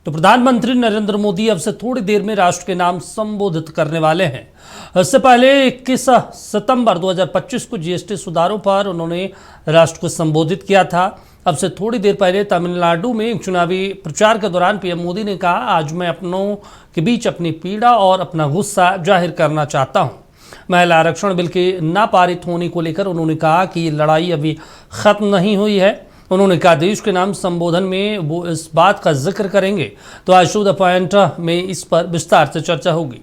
तो प्रधानमंत्री नरेंद्र मोदी अब से थोड़ी देर में राष्ट्र के नाम संबोधित करने वाले हैं। इससे पहले 21 सितंबर 2025 को जीएसटी सुधारों पर उन्होंने राष्ट्र को संबोधित किया था। अब से थोड़ी देर पहले तमिलनाडु में एक चुनावी प्रचार के दौरान पीएम मोदी ने कहा, आज मैं अपनों के बीच अपनी पीड़ा और अपना गुस्सा जाहिर करना चाहता हूं। महिला आरक्षण बिल के ना पारित होने को लेकर उन्होंने कहा कि ये लड़ाई अभी खत्म नहीं हुई है। उन्होंने कहा, देश के नाम संबोधन में वो इस बात का जिक्र करेंगे तो आज टू द पॉइंट में इस पर विस्तार से चर्चा होगी।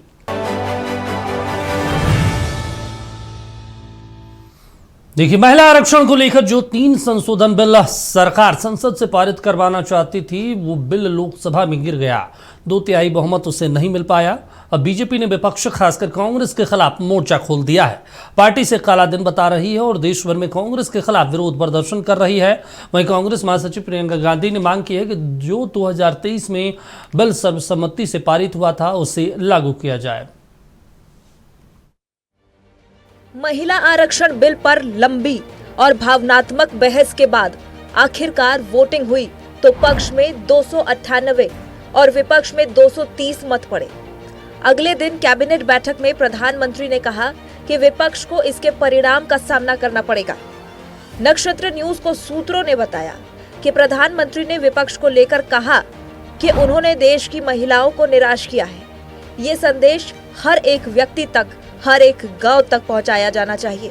देखिए, महिला आरक्षण को लेकर जो 3 संशोधन बिल सरकार संसद से पारित करवाना चाहती थी, वो बिल लोकसभा में गिर गया। 2/3 बहुमत उसे नहीं मिल पाया। अब बीजेपी ने विपक्ष खासकर कांग्रेस के खिलाफ मोर्चा खोल दिया है। पार्टी से काला दिन बता रही है और देश भर में कांग्रेस के खिलाफ विरोध प्रदर्शन कर रही है। वहीं कांग्रेस महासचिव प्रियंका गांधी ने मांग की है कि जो 2023 में बिल सर्वसम्मति से पारित हुआ था, उसे लागू किया जाए। महिला आरक्षण बिल पर लंबी और भावनात्मक बहस के बाद आखिरकार वोटिंग हुई तो पक्ष में 298 और विपक्ष में 230 मत पड़े। अगले दिन कैबिनेट बैठक में प्रधानमंत्री ने कहा कि विपक्ष को इसके परिणाम का सामना करना पड़ेगा। नक्षत्र न्यूज को सूत्रों ने बताया कि प्रधानमंत्री ने विपक्ष को लेकर कहा कि उन्होंने देश की महिलाओं को निराश किया है। ये संदेश हर एक व्यक्ति तक, हर एक गांव तक पहुंचाया जाना चाहिए।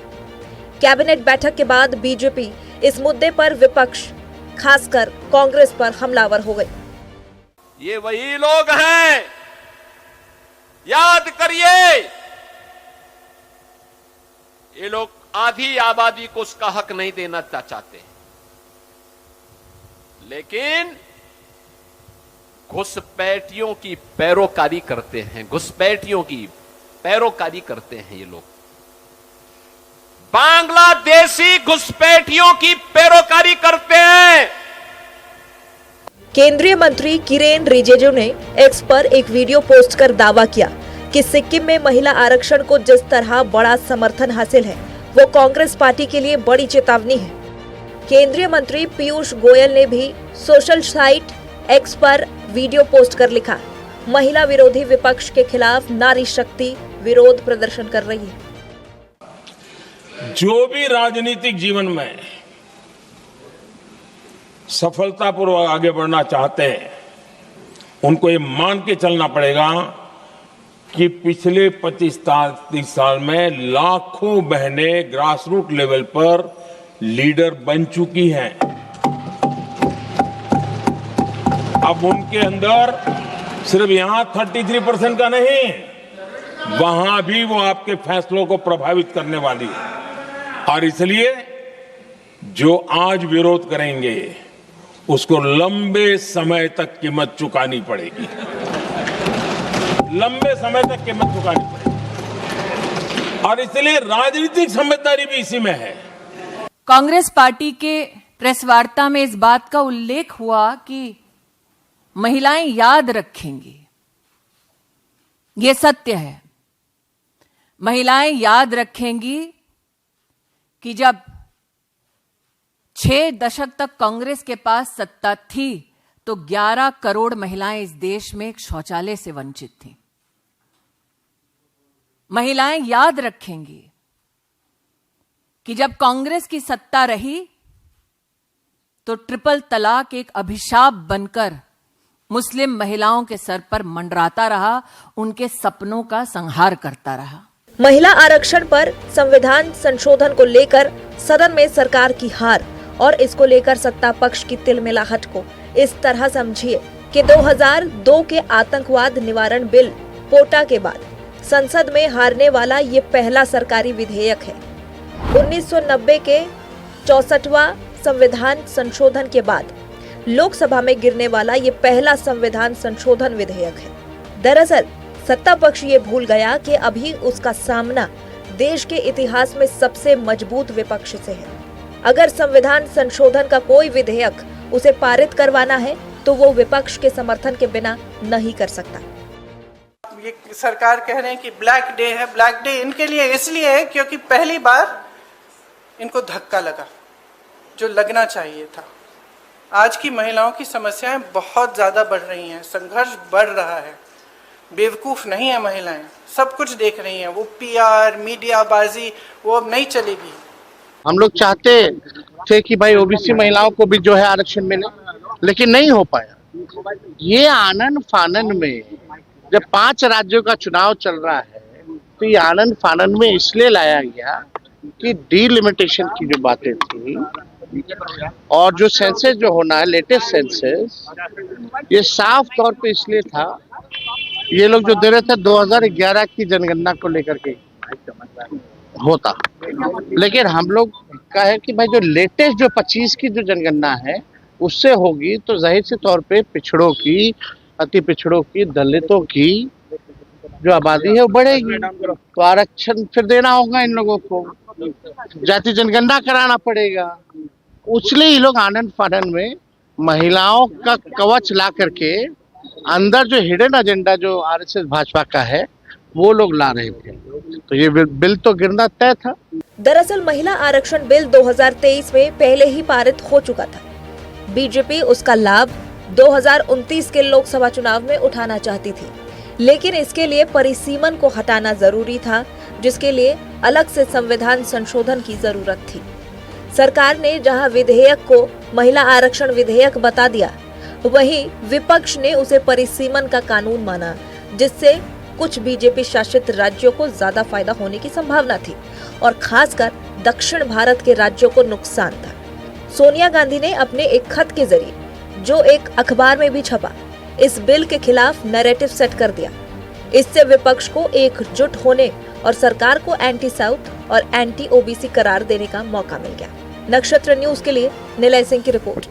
कैबिनेट बैठक के बाद बीजेपी इस मुद्दे पर विपक्ष, खासकर कांग्रेस पर हमलावर हो गई। ये वही लोग हैं, याद करिए, ये लोग आधी आबादी को उसका हक नहीं देना चाहते, लेकिन घुसपैठियों की पैरोकारी करते हैं, घुसपैठियों की पैरोकारी करते हैं ये लोग। बांग्लादेशी घुसपैठियों की पैरोकारी करते हैं। केंद्रीय मंत्री किरेन रिजिजू ने एक्स पर एक वीडियो पोस्ट कर दावा किया कि सिक्किम में महिला आरक्षण को जिस तरह बड़ा समर्थन हासिल है, वो कांग्रेस पार्टी के लिए बड़ी चेतावनी है। केंद्रीय मंत्री पीयूष गोयल ने भी सोशल साइट एक्स पर वीडियो पोस्ट कर लिखा, महिला विरोधी विपक्ष के खिलाफ नारी शक्ति विरोध प्रदर्शन कर रही है। जो भी राजनीतिक जीवन में सफलतापूर्वक आगे बढ़ना चाहते हैं, उनको ये मान के चलना पड़ेगा कि पिछले 25-30 साल में लाखों बहनें ग्रास रूट लेवल पर लीडर बन चुकी हैं। अब उनके अंदर सिर्फ यहां 33% का नहीं, वहां भी वो आपके फैसलों को प्रभावित करने वाली है। और इसलिए जो आज विरोध करेंगे, उसको लंबे समय तक कीमत चुकानी पड़ेगी, लंबे समय तक कीमत चुकानी पड़ेगी। और इसलिए राजनीतिक समझदारी भी इसी में है। कांग्रेस पार्टी के प्रेस वार्ता में इस बात का उल्लेख हुआ कि महिलाएं याद रखेंगी। ये सत्य है, महिलाएं याद रखेंगी कि जब 6 दशक तक कांग्रेस के पास सत्ता थी तो 11 करोड़ महिलाएं इस देश में एक शौचालय से वंचित थीं। महिलाएं याद रखेंगी कि जब कांग्रेस की सत्ता रही तो ट्रिपल तलाक एक अभिशाप बनकर मुस्लिम महिलाओं के सर पर मंडराता रहा, उनके सपनों का संहार करता रहा। महिला आरक्षण पर संविधान संशोधन को लेकर सदन में सरकार की हार और इसको लेकर सत्ता पक्ष की तिलमिलाहट को इस तरह समझिए कि 2002 के आतंकवाद निवारण बिल पोटा के बाद संसद में हारने वाला ये पहला सरकारी विधेयक है। 1990 के 64वां संविधान संशोधन के बाद लोकसभा में गिरने वाला ये पहला संविधान संशोधन विधेयक है। दरअसल सत्ता पक्ष ये भूल गया कि अभी उसका सामना देश के इतिहास में सबसे मजबूत विपक्ष से है। अगर संविधान संशोधन का कोई विधेयक उसे पारित करवाना है तो वो विपक्ष के समर्थन के बिना नहीं कर सकता। ये सरकार कह रहे हैं कि ब्लैक डे है। ब्लैक डे इनके लिए इसलिए है क्योंकि पहली बार इनको धक्का लगा जो लगना चाहिए था। आज की महिलाओं की समस्याएं बहुत ज़्यादा बढ़ रही हैं, संघर्ष बढ़ रहा है। बेवकूफ़ नहीं है महिलाएं, सब कुछ देख रही हैं। वो पीआर मीडियाबाजी वो अब नहीं चलेगी। हम लोग चाहते थे कि भाई ओबीसी महिलाओं को भी जो है आरक्षण मिले, लेकिन नहीं हो पाया। ये आनन फानन में जब 5 राज्यों का चुनाव चल रहा है तो ये आनन फानन में इसलिए लाया गया कि डीलिमिटेशन की जो बातें थी और जो सेंसस जो होना है लेटेस्ट सेंसस, ये साफ तौर पे इसलिए था, ये लोग जो दे रहे थे 2011 की जनगणना को लेकर के होता, लेकिन हम लोग का है कि भाई जो लेटेस्ट जो 25 की जो जनगणना है उससे होगी तो जाहिर से तौर पे पिछड़ों की, अति पिछड़ों की, दलितों की जो आबादी है वो बढ़ेगी, तो आरक्षण फिर देना होगा इन लोगों को, जाति जनगणना कराना पड़ेगा। इसलिए ये लोग आनंद फानन में महिलाओं का कवच ला करके अंदर जो हिडन एजेंडा जो आरएसएस भाजपा का है वो लोग ला रहे थे, तो ये बिल तो गिरना तय था। दरअसल महिला आरक्षण बिल 2023 में पहले ही पारित हो चुका था। बीजेपी उसका लाभ 2029 के लोकसभा चुनाव में उठाना चाहती थी, लेकिन इसके लिए परिसीमन को हटाना जरूरी था, जिसके लिए अलग से संविधान संशोधन की जरूरत थी। सरकार ने जहां विधेयक को महिला आरक्षण विधेयक बता दिया, वहीं विपक्ष ने उसे परिसीमन का कानून माना, जिससे कुछ बीजेपी शासित राज्यों को ज्यादा फायदा होने की संभावना थी और खासकर दक्षिण भारत के राज्यों को नुकसान था। सोनिया गांधी ने अपने एक खत के जरिए, जो एक अखबार में भी छपा, इस बिल के खिलाफ नैरेटिव सेट कर दिया। इससे विपक्ष को एकजुट होने और सरकार को एंटी साउथ और एंटी ओबीसी करार देने का मौका मिल गया। नक्षत्र न्यूज के लिए निलय सिंह की रिपोर्ट।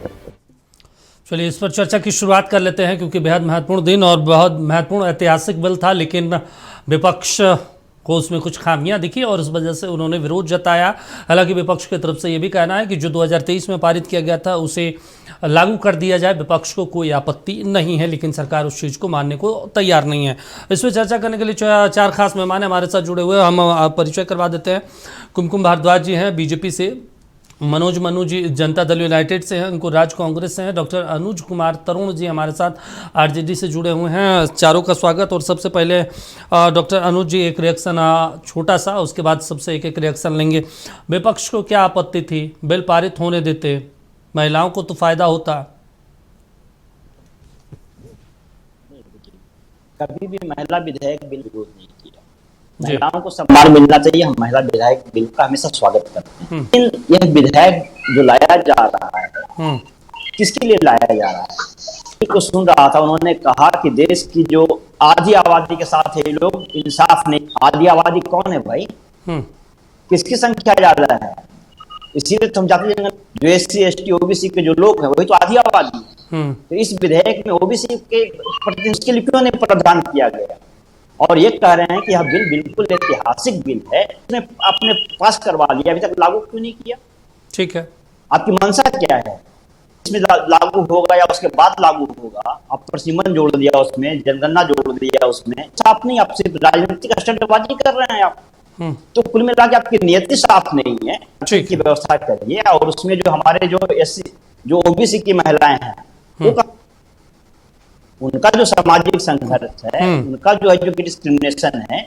चलिए इस पर चर्चा की शुरुआत कर लेते हैं, क्योंकि बेहद महत्वपूर्ण दिन और बहुत महत्वपूर्ण ऐतिहासिक बिल था, लेकिन विपक्ष को उसमें कुछ खामियां दिखी और इस वजह से उन्होंने विरोध जताया। हालांकि विपक्ष की तरफ से ये भी कहना है कि जो 2023 में पारित किया गया था उसे लागू कर दिया जाए, विपक्ष को कोई आपत्ति नहीं है, लेकिन सरकार उस चीज़ को मानने को तैयार नहीं है। इस पर चर्चा करने के लिए 4 खास मेहमान हमारे साथ जुड़े हुए, हम परिचय करवा देते हैं। कुमकुम भारद्वाज जी हैं बीजेपी से, मनोज मनु जी जनता दल यूनाइटेड से हैं, अंकुर राज कांग्रेस से हैं, डॉक्टर अनुज कुमार तरुण जी हमारे साथ आरजेडी से जुड़े हुए हैं। चारों का स्वागत। और सबसे पहले डॉक्टर अनुज जी एक रिएक्शन छोटा सा, उसके बाद सबसे एक रिएक्शन लेंगे। विपक्ष को क्या आपत्ति थी? बिल पारित होने देते, महिलाओं को तो फायदा होता। कभी भी महिला विधायक बिल विरोध नहीं किया, महिलाओं को सम्मान मिलना चाहिए, हम महिला विधायक बिल का हमेशा स्वागत करते हैं। लेकिन यह विधायक जो लाया जा रहा है, किसके लिए लाया जा रहा है? तो सुन रहा था, उन्होंने कहा कि देश की जो आधी आबादी के साथ ये लोग इंसाफ नहीं। आधी आबादी कौन है भाई? किसकी संख्या ज्यादा है? इसीलिए तो हम जाति जनगणना, जो SC ST OBC के जो लोग हैं वही तो आधी आबादी है। तो इस विधेयक में OBC के प्रतिनिधित्व के लिए क्यों नहीं प्रावधान किया गया? और ये कह रहे हैं कि यह बिल बिल्कुल ऐतिहासिक बिल है, इसने आपने पास करवा लिया, अभी तक लागू क्यों नहीं किया? ठीक है, आपकी मंशा क्या है? इसमें लागू होगा या उसके बाद लागू होगा? आप परिसीमन जोड़ दिया उसमें, जनगणना जोड़ दिया उसमें, साफ नहीं, आप सिर्फ राजनीतिक स्टंटबाजी कर रहे हैं आप। तो कुल मिला के आपकी नियति साफ नहीं है। की व्यवस्था करिए और उसमें जो हमारे जो SC जो OBC की महिलाएं हैं वो उनका जो सामाजिक संघर्ष है, उनका जो है जो डिस्क्रिमिनेशन है,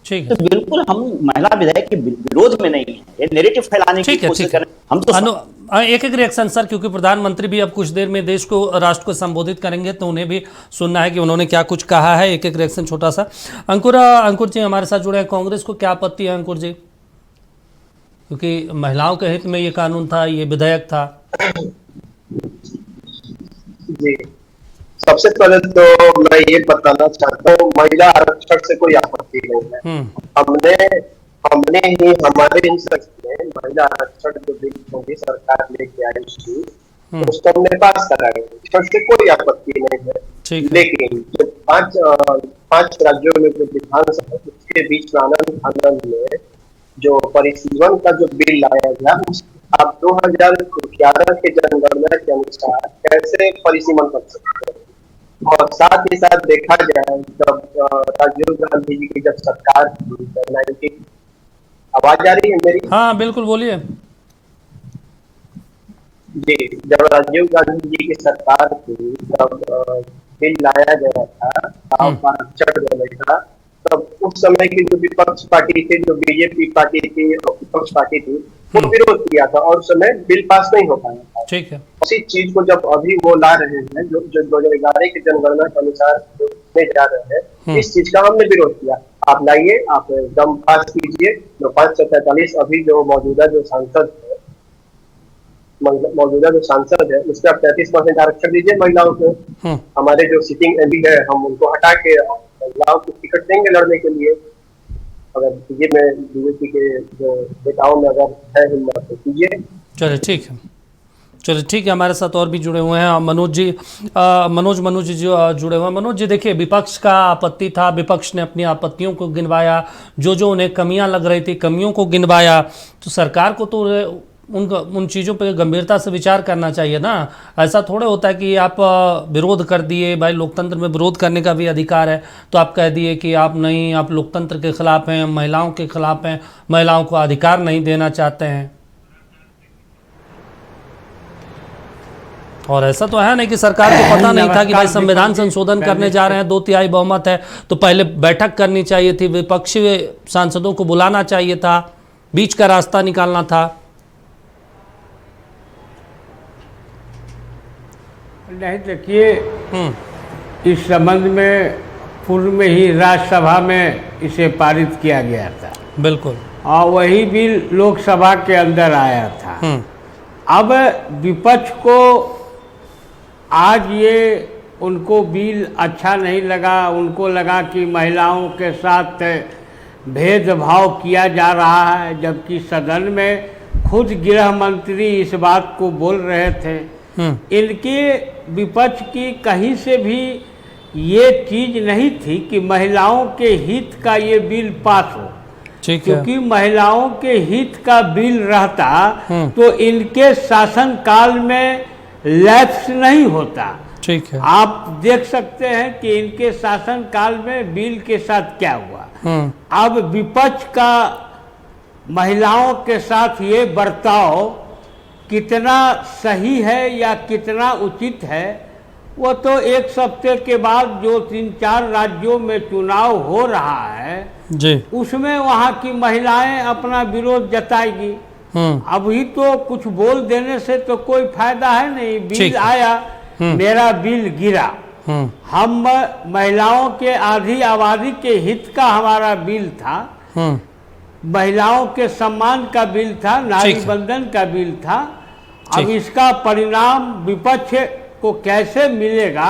ठीक है। तो बिल्कुल हम महिला विधायक के विरोध में नहीं है, ये नैरेटिव फैलाने की कोशिश कर रहे हैं। हम तो एक रिएक्शन सर, क्योंकि प्रधानमंत्री भी अब कुछ देर में देश को, राष्ट्र को संबोधित करेंगे, तो उन्हें भी सुनना है कि उन्होंने क्या कुछ कहा है। एक रिएक्शन छोटा सा। अंकुर जी हमारे साथ जुड़े हैं, कांग्रेस को क्या आपत्ति है अंकुर जी? क्योंकि महिलाओं के हित में ये कानून था, ये विधेयक था। जी, सबसे पहले तो मैं ये बताना चाहता हूँ, महिला आरक्षण से कोई आपत्ति नहीं है। हमने ही हमारे में महिला आरक्षण जो बिल होगी सरकार लेके आई थी, उसको हमने पास कराई, इससे कोई आपत्ति नहीं है। लेकिन जो पांच राज्यों में जो विधानसभा के बीच आनंद में जो परिसीमन का जो बिल लाया गया, आप 2011 के जनगणना के अनुसार कैसे परिसीमन कर सकते हैं? और साथ ही साथ देखा जाए जब राजीव गांधी जी की जब सरकार थी, आवाज आ रही है मेरी? हाँ बिल्कुल बोलिए। जी, जब राजीव गांधी जी की सरकार थी, जब बिल लाया गया था गांव का आरक्षण देने का, तब उस समय की जो विपक्ष पार्टी थी, जो बीजेपी पार्टी थी और विपक्ष पार्टी थी, वो विरोध किया था और उस समय बिल पास नहीं हो पाया था। ठीक है। उसी चीज को जब अभी वो ला रहे हैं, जो 2011 की जनगणना के अनुसार ले जा रहे हैं, इस चीज का हमने विरोध किया। आप लाइए, आप एकदम पास कीजिए। जो 543 अभी जो मौजूदा जो सांसद है उसका 35% आरक्षण दीजिए महिलाओं को। हमारे जो सिटिंग एमपी है, हम उनको हटा के महिलाओं को टिकट देंगे लड़ने के लिए। अगर बीजेपी के जो नेताओं में अगर है हिम्मत तो कीजिए। चलिए ठीक है, चलिए ठीक है। हमारे साथ और भी जुड़े हुए हैं मनोज जी, मनोज जी जुड़े हुए हैं। मनोज जी देखिए, विपक्ष का आपत्ति था, विपक्ष ने अपनी आपत्तियों को गिनवाया, जो उन्हें कमियां लग रही थी कमियों को गिनवाया। तो सरकार को तो उन चीज़ों पे गंभीरता से विचार करना चाहिए ना। ऐसा थोड़े होता है कि आप विरोध कर दिए, भाई लोकतंत्र में विरोध करने का भी अधिकार है, तो आप कह दिए कि आप नहीं, आप लोकतंत्र के खिलाफ हैं, महिलाओं के खिलाफ हैं, महिलाओं को अधिकार नहीं देना चाहते हैं। और ऐसा तो है नहीं कि सरकार को पता नहीं था कि भाई संविधान संशोधन करने जा रहे हैं, 2/3 बहुमत है, तो पहले बैठक करनी चाहिए थी, विपक्षी सांसदों को बुलाना चाहिए था, बीच का रास्ता निकालना था। नहीं, देखिए, इस संबंध में पूर्व में ही राज्यसभा में इसे पारित किया गया था। बिल्कुल। और वही बिल लोकसभा के अंदर आया था। अब विपक्ष को आज ये उनको बिल अच्छा नहीं लगा, उनको लगा कि महिलाओं के साथ भेदभाव किया जा रहा है, जबकि सदन में खुद गृह मंत्री इस बात को बोल रहे थे। इनके विपक्ष की कहीं से भी ये चीज नहीं थी कि महिलाओं के हित का ये बिल पास हो, क्योंकि महिलाओं के हित का बिल रहता तो इनके शासन काल में लैप्स नहीं होता। ठीक है। आप देख सकते हैं कि इनके शासन काल में बिल के साथ क्या हुआ। अब विपक्ष का महिलाओं के साथ ये बर्ताव कितना सही है या कितना उचित है, वो तो एक सप्ताह के बाद जो 3-4 राज्यों में चुनाव हो रहा है जी, उसमें वहाँ की महिलाएं अपना विरोध जताएगी। अभी तो कुछ बोल देने से तो कोई फायदा है नहीं। बिल आया, मेरा बिल गिरा, हम महिलाओं के आधी आबादी के हित का हमारा बिल था, महिलाओं के सम्मान का बिल था, नारी बंधन का बिल था। अब इसका परिणाम विपक्ष को कैसे मिलेगा,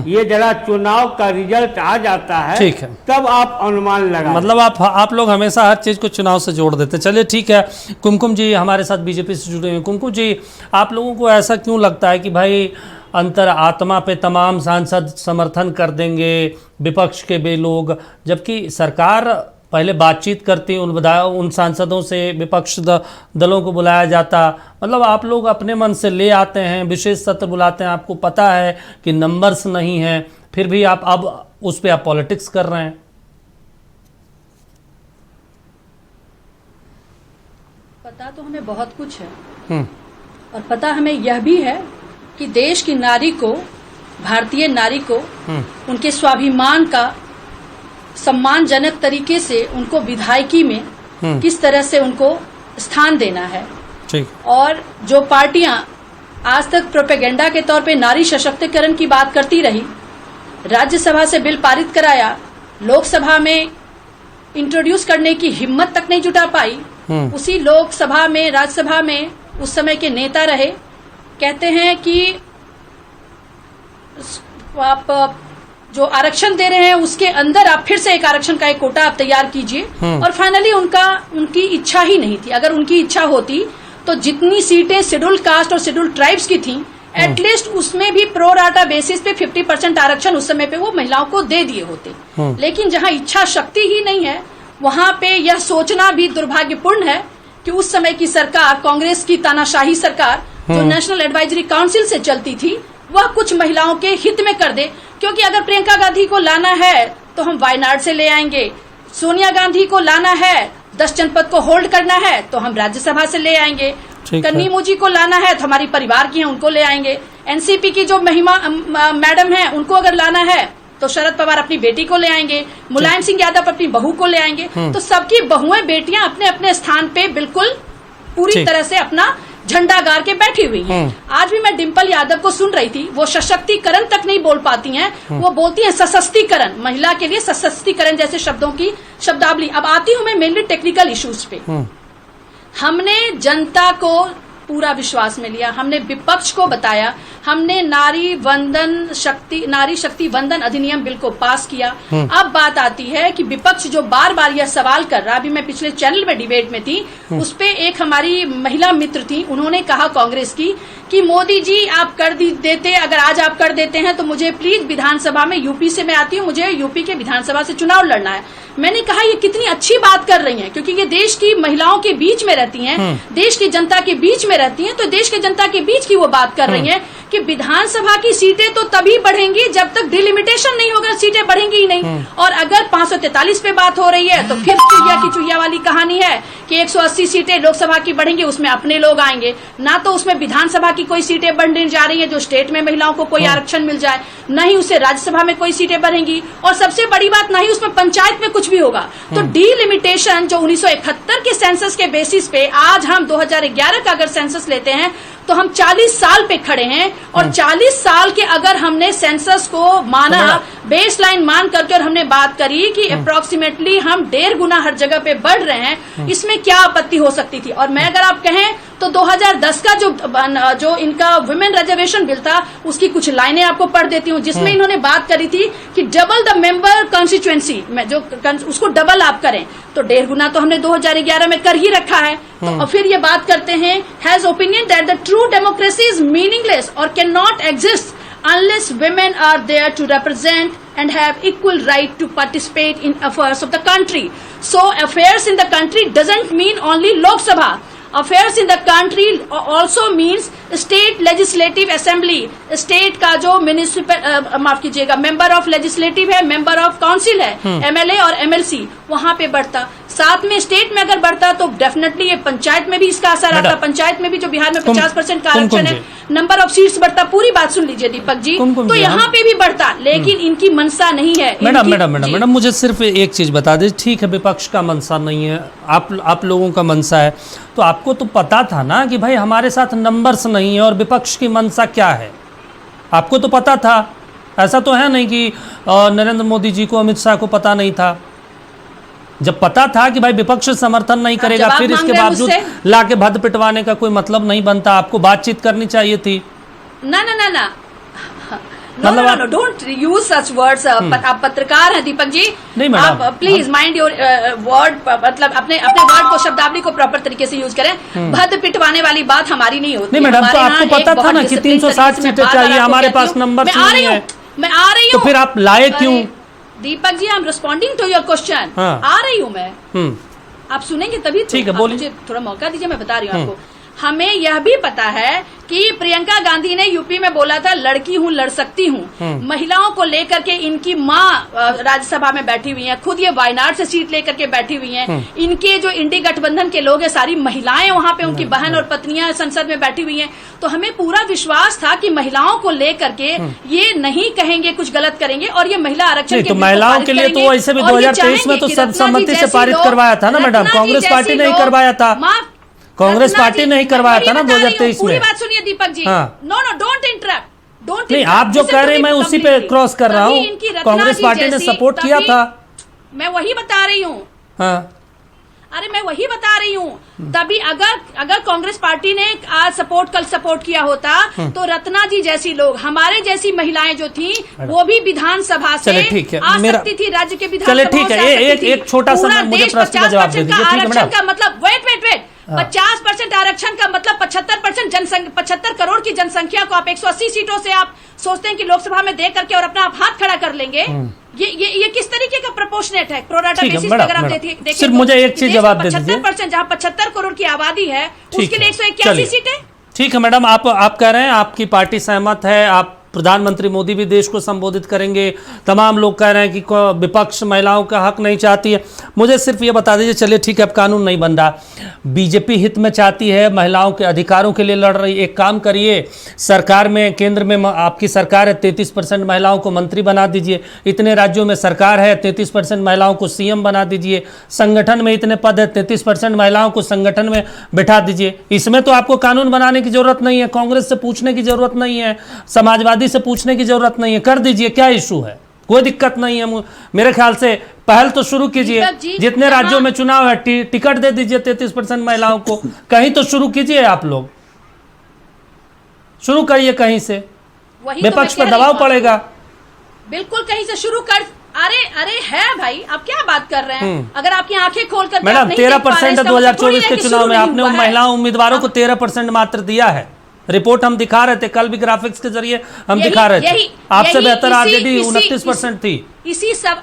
ये जरा चुनाव का रिजल्ट आ जाता है, ठीक है, तब आप अनुमान लगा। मतलब आप लोग हमेशा हर चीज को चुनाव से जोड़ देते। चलिए ठीक है। कुमकुम जी हमारे साथ बीजेपी से जुड़े हैं। कुमकुम जी, आप लोगों को ऐसा क्यों लगता है कि भाई अंतर आत्मा पे तमाम सांसद समर्थन कर देंगे विपक्ष के भी लोग, जबकि सरकार पहले बातचीत करती, उन सांसदों से विपक्ष दलों को बुलाया जाता, मतलब आप लोग अपने मन से ले आते हैं, विशेष सत्र बुलाते हैं, आपको पता है कि नंबर्स नहीं हैं, फिर भी आप अब उस पर आप पॉलिटिक्स कर रहे हैं। पता तो हमें बहुत कुछ है, और पता हमें यह भी है कि देश की नारी को, भारतीय नारी को उनके स्वाभिमान का सम्मानजनक तरीके से उनको विधायकी में किस तरह से उनको स्थान देना है। और जो पार्टियां आज तक प्रोपेगेंडा के तौर पे नारी सशक्तिकरण की बात करती रही, राज्यसभा से बिल पारित कराया, लोकसभा में इंट्रोड्यूस करने की हिम्मत तक नहीं जुटा पाई, उसी लोकसभा में, राज्यसभा में उस समय के नेता रहे, कहते हैं कि आप जो आरक्षण दे रहे हैं उसके अंदर आप फिर से एक आरक्षण का एक कोटा आप तैयार कीजिए। और फाइनली उनकी इच्छा ही नहीं थी। अगर उनकी इच्छा होती तो जितनी सीटें शेड्यूल्ड कास्ट और शेड्यूल्ड ट्राइब्स की थी, एटलीस्ट उसमें भी प्रो राटा बेसिस पे 50% आरक्षण उस समय पे वो महिलाओं को दे दिए होते। लेकिन जहां इच्छा शक्ति ही नहीं है, वहां पे यह सोचना भी दुर्भाग्यपूर्ण है कि उस समय की सरकार, कांग्रेस की तानाशाही सरकार जो नेशनल एडवाइजरी काउंसिल से चलती थी, वह कुछ महिलाओं के हित में कर दे। क्योंकि अगर प्रियंका गांधी को लाना है तो हम वायनाड से ले आएंगे, सोनिया गांधी को लाना है, 10 जनपद को होल्ड करना है तो हम राज्यसभा से ले आएंगे, कन्नीमू जी को लाना है तो हमारी परिवार की हैं, उनको ले आएंगे। एनसीपी की जो महिमा मैडम है उनको अगर लाना है तो शरद पवार अपनी बेटी को ले आएंगे, मुलायम सिंह यादव अपनी बहू को ले आएंगे। तो सबकी बहुएं बेटियां अपने अपने स्थान पे बिल्कुल पूरी तरह से अपना झंडा गाड़ के बैठी हुई हैं। आज भी मैं डिंपल यादव को सुन रही थी, वो सशक्तिकरण तक नहीं बोल पाती हैं, वो बोलती हैं सशक्तिकरण, महिला के लिए सशक्तिकरण जैसे शब्दों की शब्दावली। अब आती हूं मैं मेनली टेक्निकल इश्यूज पे। हमने जनता को पूरा विश्वास में लिया, हमने विपक्ष को बताया, हमने नारी शक्ति वंदन अधिनियम बिल को पास किया। अब बात आती है कि विपक्ष जो बार बार यह सवाल कर रहा, अभी मैं पिछले चैनल में डिबेट में थी, उस पे एक हमारी महिला मित्र थी, उन्होंने कहा कांग्रेस की कि मोदी जी आप कर देते, अगर आज आप कर देते हैं तो मुझे प्लीज विधानसभा में, यूपी से मैं आती हूँ, मुझे यूपी के विधानसभा से चुनाव लड़ना है। मैंने कहा ये कितनी अच्छी बात कर रही हैं, क्योंकि ये देश की महिलाओं के बीच में रहती हैं, देश की जनता के बीच में रहती हैं, तो देश की जनता के बीच की वो बात कर रही हैं कि विधानसभा की सीटें तो तभी बढ़ेंगी जब तक डिलिमिटेशन नहीं होगा, सीटें बढ़ेंगी ही नहीं। और अगर 543 पे बात हो रही है तो फिर चुहिया की चुहिया वाली कहानी है कि 180 सीटें लोकसभा की बढ़ेंगी, उसमें अपने लोग आएंगे ना, तो उसमें विधानसभा की कोई सीटें बढ़ने जा रही है जो स्टेट में महिलाओं को कोई आरक्षण मिल जाए, न ही उससे राज्यसभा में कोई सीटें बढ़ेंगी, और सबसे बड़ी बात न ही उसमें पंचायत में कुछ भी होगा। तो डिलिमिटेशन जो 1971 के सेंसस के बेसिस पे आज हम 2011 का अगर सेंसस लेते हैं तो हम 40 साल पे खड़े हैं, और 40 साल के अगर हमने सेंसस को माना, बेसलाइन मान करके, और हमने बात करी कि अप्रोक्सीमेटली हम 1.5 गुना हर जगह पे बढ़ रहे हैं, इसमें क्या आपत्ति हो सकती थी। और मैं अगर आप कहें तो 2010 का जो इनका वुमेन रिजर्वेशन बिल था उसकी कुछ लाइनें आपको पढ़ देती हूँ, जिसमें इन्होंने बात करी थी कि डबल द मेंबर कॉन्स्टिट्यूएंसी में जो उसको डबल आप करें, तो 1.5 गुना तो हमने 2011 में कर ही रखा है। तो फिर ये बात करते हैं, has opinion that the true democracy is meaningless और can not exist unless women are there to represent and have equal right to participate in affairs of the country. So affairs in the country doesn't mean only Lok Sabha. Affairs in the country also means state legislative assembly, state का जो municipal माफ कीजिएगा member of legislative है, member of council है, MLA और MLC, वहां पे बढ़ता। साथ में स्टेट में अगर बढ़ता तो डेफिनेटली ये पंचायत में भी इसका असर आता। पंचायत में भी जो बिहार में 50% का आरक्षण है, नंबर ऑफ सीट्स बढ़ता। पूरी बात सुन लीजिए दीपक जी, तो यहाँ पे भी बढ़ता, लेकिन इनकी मनसा नहीं है। मैडम मुझे सिर्फ एक चीज बता दे, ठीक है विपक्ष का मनसा नहीं है, आप लोगों का मनसा है, तो आपको तो पता था ना कि भाई हमारे साथ नंबर्स नहीं है और विपक्ष की मनसा क्या है, आपको तो पता था। ऐसा तो है नहीं कि नरेंद्र मोदी जी को, अमित शाह को पता नहीं था। जब पता था कि भाई विपक्ष समर्थन नहीं करेगा, फिर इसके बावजूद लाके भद पिटवाने का कोई मतलब नहीं बनता। आपको बातचीत करनी चाहिए थी। ना डोंट यूज सच वर्ड्स। आप पत्रकार हैं दीपक जी, नहीं मैडम, आप प्लीज माइंड योर वर्ड, मतलब अपने वर्ड को, शब्दावली को प्रॉपर तरीके से यूज करें। भद पिटवाने वाली बात हमारी नहीं होती। नहीं मैडम, तो आपको पता था ना कि 360 सीटें चाहिए, हमारे पास नंबर नहीं है। मैं आ रही हूँ, तो फिर आप लाए क्यों? Deepak ji, I am responding to your question. आ रही हूँ मैं, आप सुनेंगे तभी। ठीक है, बोलिए। मुझे थोड़ा मौका दीजिए, मैं बता रही हूँ आपको। हमें यह भी पता है कि प्रियंका गांधी ने यूपी में बोला था लड़की हूँ लड़ सकती हूँ। महिलाओं को लेकर के इनकी माँ राज्यसभा में बैठी हुई हैं, खुद ये वायनाड से सीट लेकर के बैठी हुई हैं। इनके जो इंडी गठबंधन के लोग हैं, सारी महिलाएं वहाँ पे, उनकी बहन और पत्नियां संसद में बैठी हुई हैं। तो हमें पूरा विश्वास था कि महिलाओं को लेकर के ये नहीं कहेंगे, कुछ गलत करेंगे, और ये महिला आरक्षण तो महिलाओं के लिए तो वैसे भी 2023 में तो सर्वसम्मति से पारित करवाया था ना मैडम, कांग्रेस पार्टी नहीं करवाया था। कांग्रेस पार्टी नहीं करवाया था ना 2023 में। पूरी बात सुनिए Deepak ji. No don't interrupt. नहीं, आप जो कह रहे हैं मैं उसी पे क्रॉस कर रहा हूँ। कांग्रेस पार्टी ने सपोर्ट किया था। मैं वही बता रही हूँ। अरे मैं वही बता रही हूँ। तभी अगर कांग्रेस पार्टी ने आज कल सपोर्ट किया होता तो रत्ना जी जैसी लोग, हमारे जैसी महिलाएं जो थी, वो भी विधानसभा से आ सकती थी, राज्य के विधानसभा। ठीक है, एक छोटा सा मुझे प्रश्न का जवाब दे दीजिए। आरक्षण का मतलब वेट 50% आरक्षण का मतलब 75 करोड़ की जनसंख्या को आप 180 सीटों से आप सोचते हैं कि लोकसभा में दे करके और अपना आप हाथ खड़ा कर लेंगे। ये किस तरीके का प्रोपोर्शनेट है? प्रोराटा बेसिस पर अगर आप देखें, सिर्फ मुझे एक चीज जवाब दे दीजिए। 75% जहाँ 75 करोड़ की आबादी है, उसके लिए 181 सीटें। ठीक है मैडम, आप कह रहे हैं आपकी पार्टी सहमत है, आप प्रधानमंत्री मोदी भी देश को संबोधित करेंगे। तमाम लोग कह रहे हैं कि विपक्ष महिलाओं का हक नहीं चाहती है। मुझे सिर्फ ये बता दीजिए, चलिए ठीक है अब कानून नहीं बन रहा, बीजेपी हित में चाहती है, महिलाओं के अधिकारों के लिए लड़ रही। एक काम करिए, सरकार में, केंद्र में आपकी सरकार है, 33% महिलाओं को मंत्री बना दीजिए। इतने राज्यों में सरकार है, 33% महिलाओं को सीएम बना दीजिए। संगठन में इतने पद है, 33% महिलाओं को संगठन में बिठा दीजिए। इसमें तो आपको कानून बनाने की जरूरत नहीं है, कांग्रेस से पूछने की जरूरत नहीं है, समाजवादी से पूछने की जरूरत नहीं है, कर दीजिए, क्या इशू है, कोई दिक्कत नहीं है। मेरे ख्याल से पहल तो शुरू कीजिए, जितने राज्यों में चुनाव है टिकट दे दीजिए 33% महिलाओं को, कहीं तो शुरू कीजिए, आप लोग शुरू करिए कहीं से, विपक्ष पर दबाव पड़ेगा। बिल्कुल कहीं से शुरू कर। अरे है भाई, आप क्या बात कर रहे हैं? अगर आपकी आंखें खोलकर मैडम 13% 2024 के चुनाव में आपने महिला उम्मीदवारों को 13% मात्र दिया है। रिपोर्ट हम दिखा रहे थे, कल भी ग्राफिक्स के जरिए हम दिखा रहे थे, आपसे बेहतर आरजेडी 29% थी। इसी सब,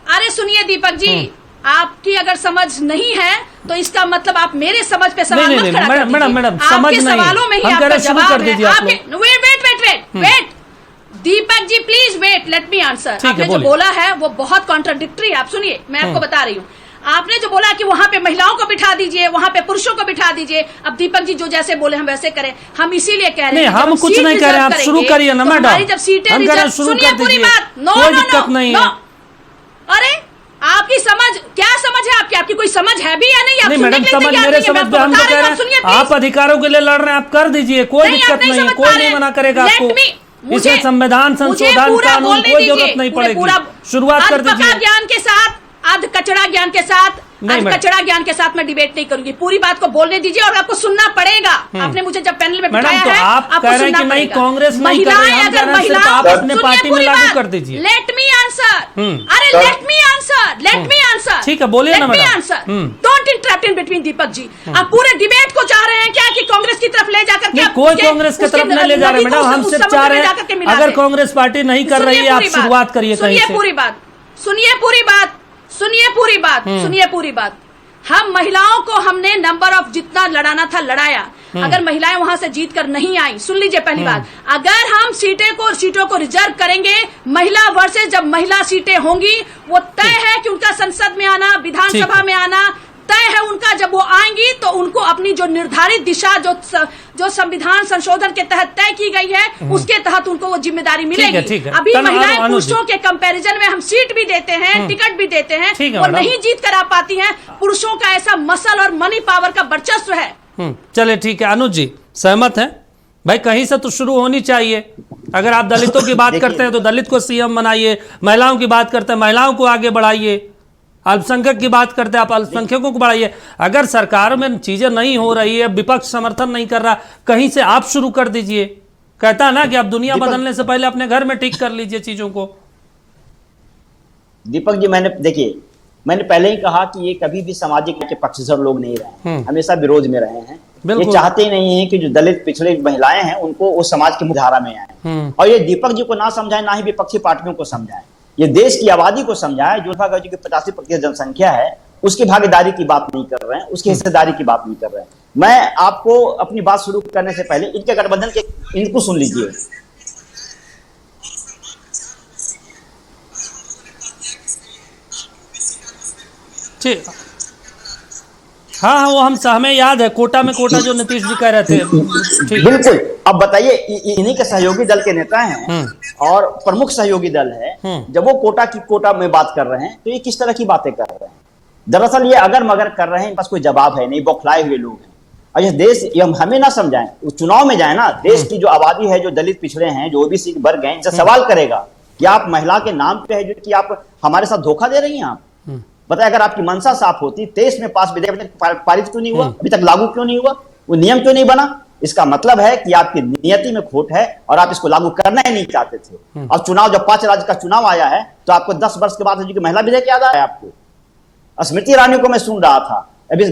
अरे सुनिए दीपक जी, आपकी अगर समझ नहीं है तो इसका मतलब आप मेरे समझ पे सवाल मत खड़ा कीजिए। मैडम समझ नहीं, सवालों में ही आपका जवाब है। Wait Deepak ji please wait, let me answer. आपने जो बोला है वो बहुत कॉन्ट्राडिक्टरी है। आप सुनिए, मैं आपको बता रही हूँ। आपने जो बोला कि वहां पे महिलाओं को बिठा दीजिए, वहां पे पुरुषों को बिठा दीजिए। अब दीपक जी जो जैसे बोले हम वैसे करें, हम इसीलिए कह रहे हैं। हम कुछ नहीं कह रहे हैं, आप शुरू करिए ना मैडम। जब सीटें रिजर्व, सुनिए पूरी बात। कोई दिक्कत नहीं है। अरे आपकी समझ, क्या समझ है आपकी कोई समझ है भी या नहीं? नहीं मैडम, समझ मेरे समझ पे हम तो कह रहे हैं, आप अधिकारों के लिए लड़ रहे हैं, आप कर दीजिए, कोई दिक्कत नहीं है, कोई नहीं मना करेगा आपको। इसे संविधान संशोधन कानून कोई जरूरत नहीं पड़ेगी, शुरुआत कर दीजिए। ज्ञान के साथ, अर्ध कचड़ा ज्ञान के साथ, कचड़ा ज्ञान के साथ मैं डिबेट नहीं करूंगी। पूरी बात को बोलने दीजिए और आपको सुनना पड़ेगा। आपने मुझे जब पैनल में बिठाया है, आप कह रहे हैं कि नहीं कांग्रेस नहीं कर रही, हम कह रहे हैं सिर्फ आप अपने पार्टी में लागू कर दीजिए। लेट मी आंसर, अरे लेट मी आंसर, ठीक है बोलिए ना madam. Don't interrupt in between Deepak ji. आप पूरे डिबेट को चाह रहे हैं क्या कि कांग्रेस की तरफ ले जाकर के? कोई कांग्रेस की तरफ नहीं ले जा रहे मैडम, हम सिर्फ चाह रहे हैं अगर कांग्रेस पार्टी नहीं कर रही है, आप शुरुआत करिए कहीं से। सुनिए पूरी बात। हम महिलाओं को हमने नंबर ऑफ जितना लड़ाना था लड़ाया। अगर महिलाएं वहां से जीत कर नहीं आई, सुन लीजिए पहली बात, अगर हम सीटों को रिजर्व करेंगे, महिला वर्सेस जब महिला सीटें होंगी, वो तय है कि उनका संसद में आना, विधानसभा में आना तय है उनका। जब वो आएंगी तो उनको अपनी जो निर्धारित दिशा जो संविधान संशोधन के तहत तय की गई है, उसके तहत उनको वो जिम्मेदारी मिलेगी। अभी महिलाएं पुरुषों के कंपैरिजन में हम सीट भी देते हैं, टिकट भी देते हैं, वो नहीं जीत कर आ पाती हैं। पुरुषों का ऐसा मसल और मनी पावर का वर्चस्व है। चलिए ठीक है, अनुज जी सहमत हैं भाई? कहीं से तो शुरू होनी चाहिए। अगर आप दलितों की बात करते हैं तो दलित को सीएम बनाइए, महिलाओं की बात करते हैं महिलाओं को आगे बढ़ाइए, अल्पसंख्यक की बात करते हैं आप अल्पसंख्यकों को बढ़ाइए। अगर सरकार में चीजें नहीं हो रही है, विपक्ष समर्थन नहीं कर रहा, कहीं से आप शुरू कर दीजिए। कहता है ना कि आप दुनिया बदलने से पहले अपने घर में ठीक कर लीजिए चीजों को। दीपक जी मैंने पहले ही कहा कि ये कभी भी सामाजिक के पक्षधर लोग नहीं रहे, हमेशा विरोध में रहे हैं। ये चाहते ही नहीं है कि जो दलित पिछड़े महिलाएं हैं उनको वो समाज की मुख्यधारा में आए। और ये दीपक जी को ना समझाए, ना ही विपक्षी पार्टियों को समझाए, ये देश की आबादी को समझाए। जो की 85% जनसंख्या है, उसकी भागीदारी की बात नहीं कर रहे हैं, उसकी हिस्सेदारी की बात नहीं कर रहे हैं। मैं आपको अपनी बात शुरू करने से पहले इनके गठबंधन के इनको सुन लीजिए। ठीक, हाँ वो हमें याद है, कोटा जो नीतीश जी कह रहे थे। बिल्कुल। अब बताइए, इन्हीं के सहयोगी दल के नेता हैं और प्रमुख सहयोगी दल है। जब वो कोटा में बात कर रहे हैं तो ये किस तरह की बातें कर रहे हैं? दरअसल ये अगर मगर कर रहे हैं, बस कोई जवाब है नहीं, बौखलाए हुए लोग हैं। और ये देश, ये हमें ना समझाएं, चुनाव में जाए ना, देश की जो आबादी है, जो दलित पिछड़े हैं, जो ओबीसी वर्ग हैं, इनसे सवाल करेगा कि आप महिला के नाम पे है जो कि आप हमारे साथ धोखा दे रही हैं। आप बताए, अगर आपकी मंशा साफ होती, 23 में पास विधेयक पारित क्यों नहीं हुआ, अभी तक लागू क्यों नहीं हुआ, वो नियम क्यों नहीं बना? इसका मतलब है कि आपकी नियति में खोट है और आप इसको लागू करना ही नहीं चाहते थे। और चुनाव, जब 5 राज्य का चुनाव आया है तो आपको 10 वर्ष के बाद महिला विधेयक याद आया आपको? स्मृति ईरानी को मैं सुन रहा था, अभी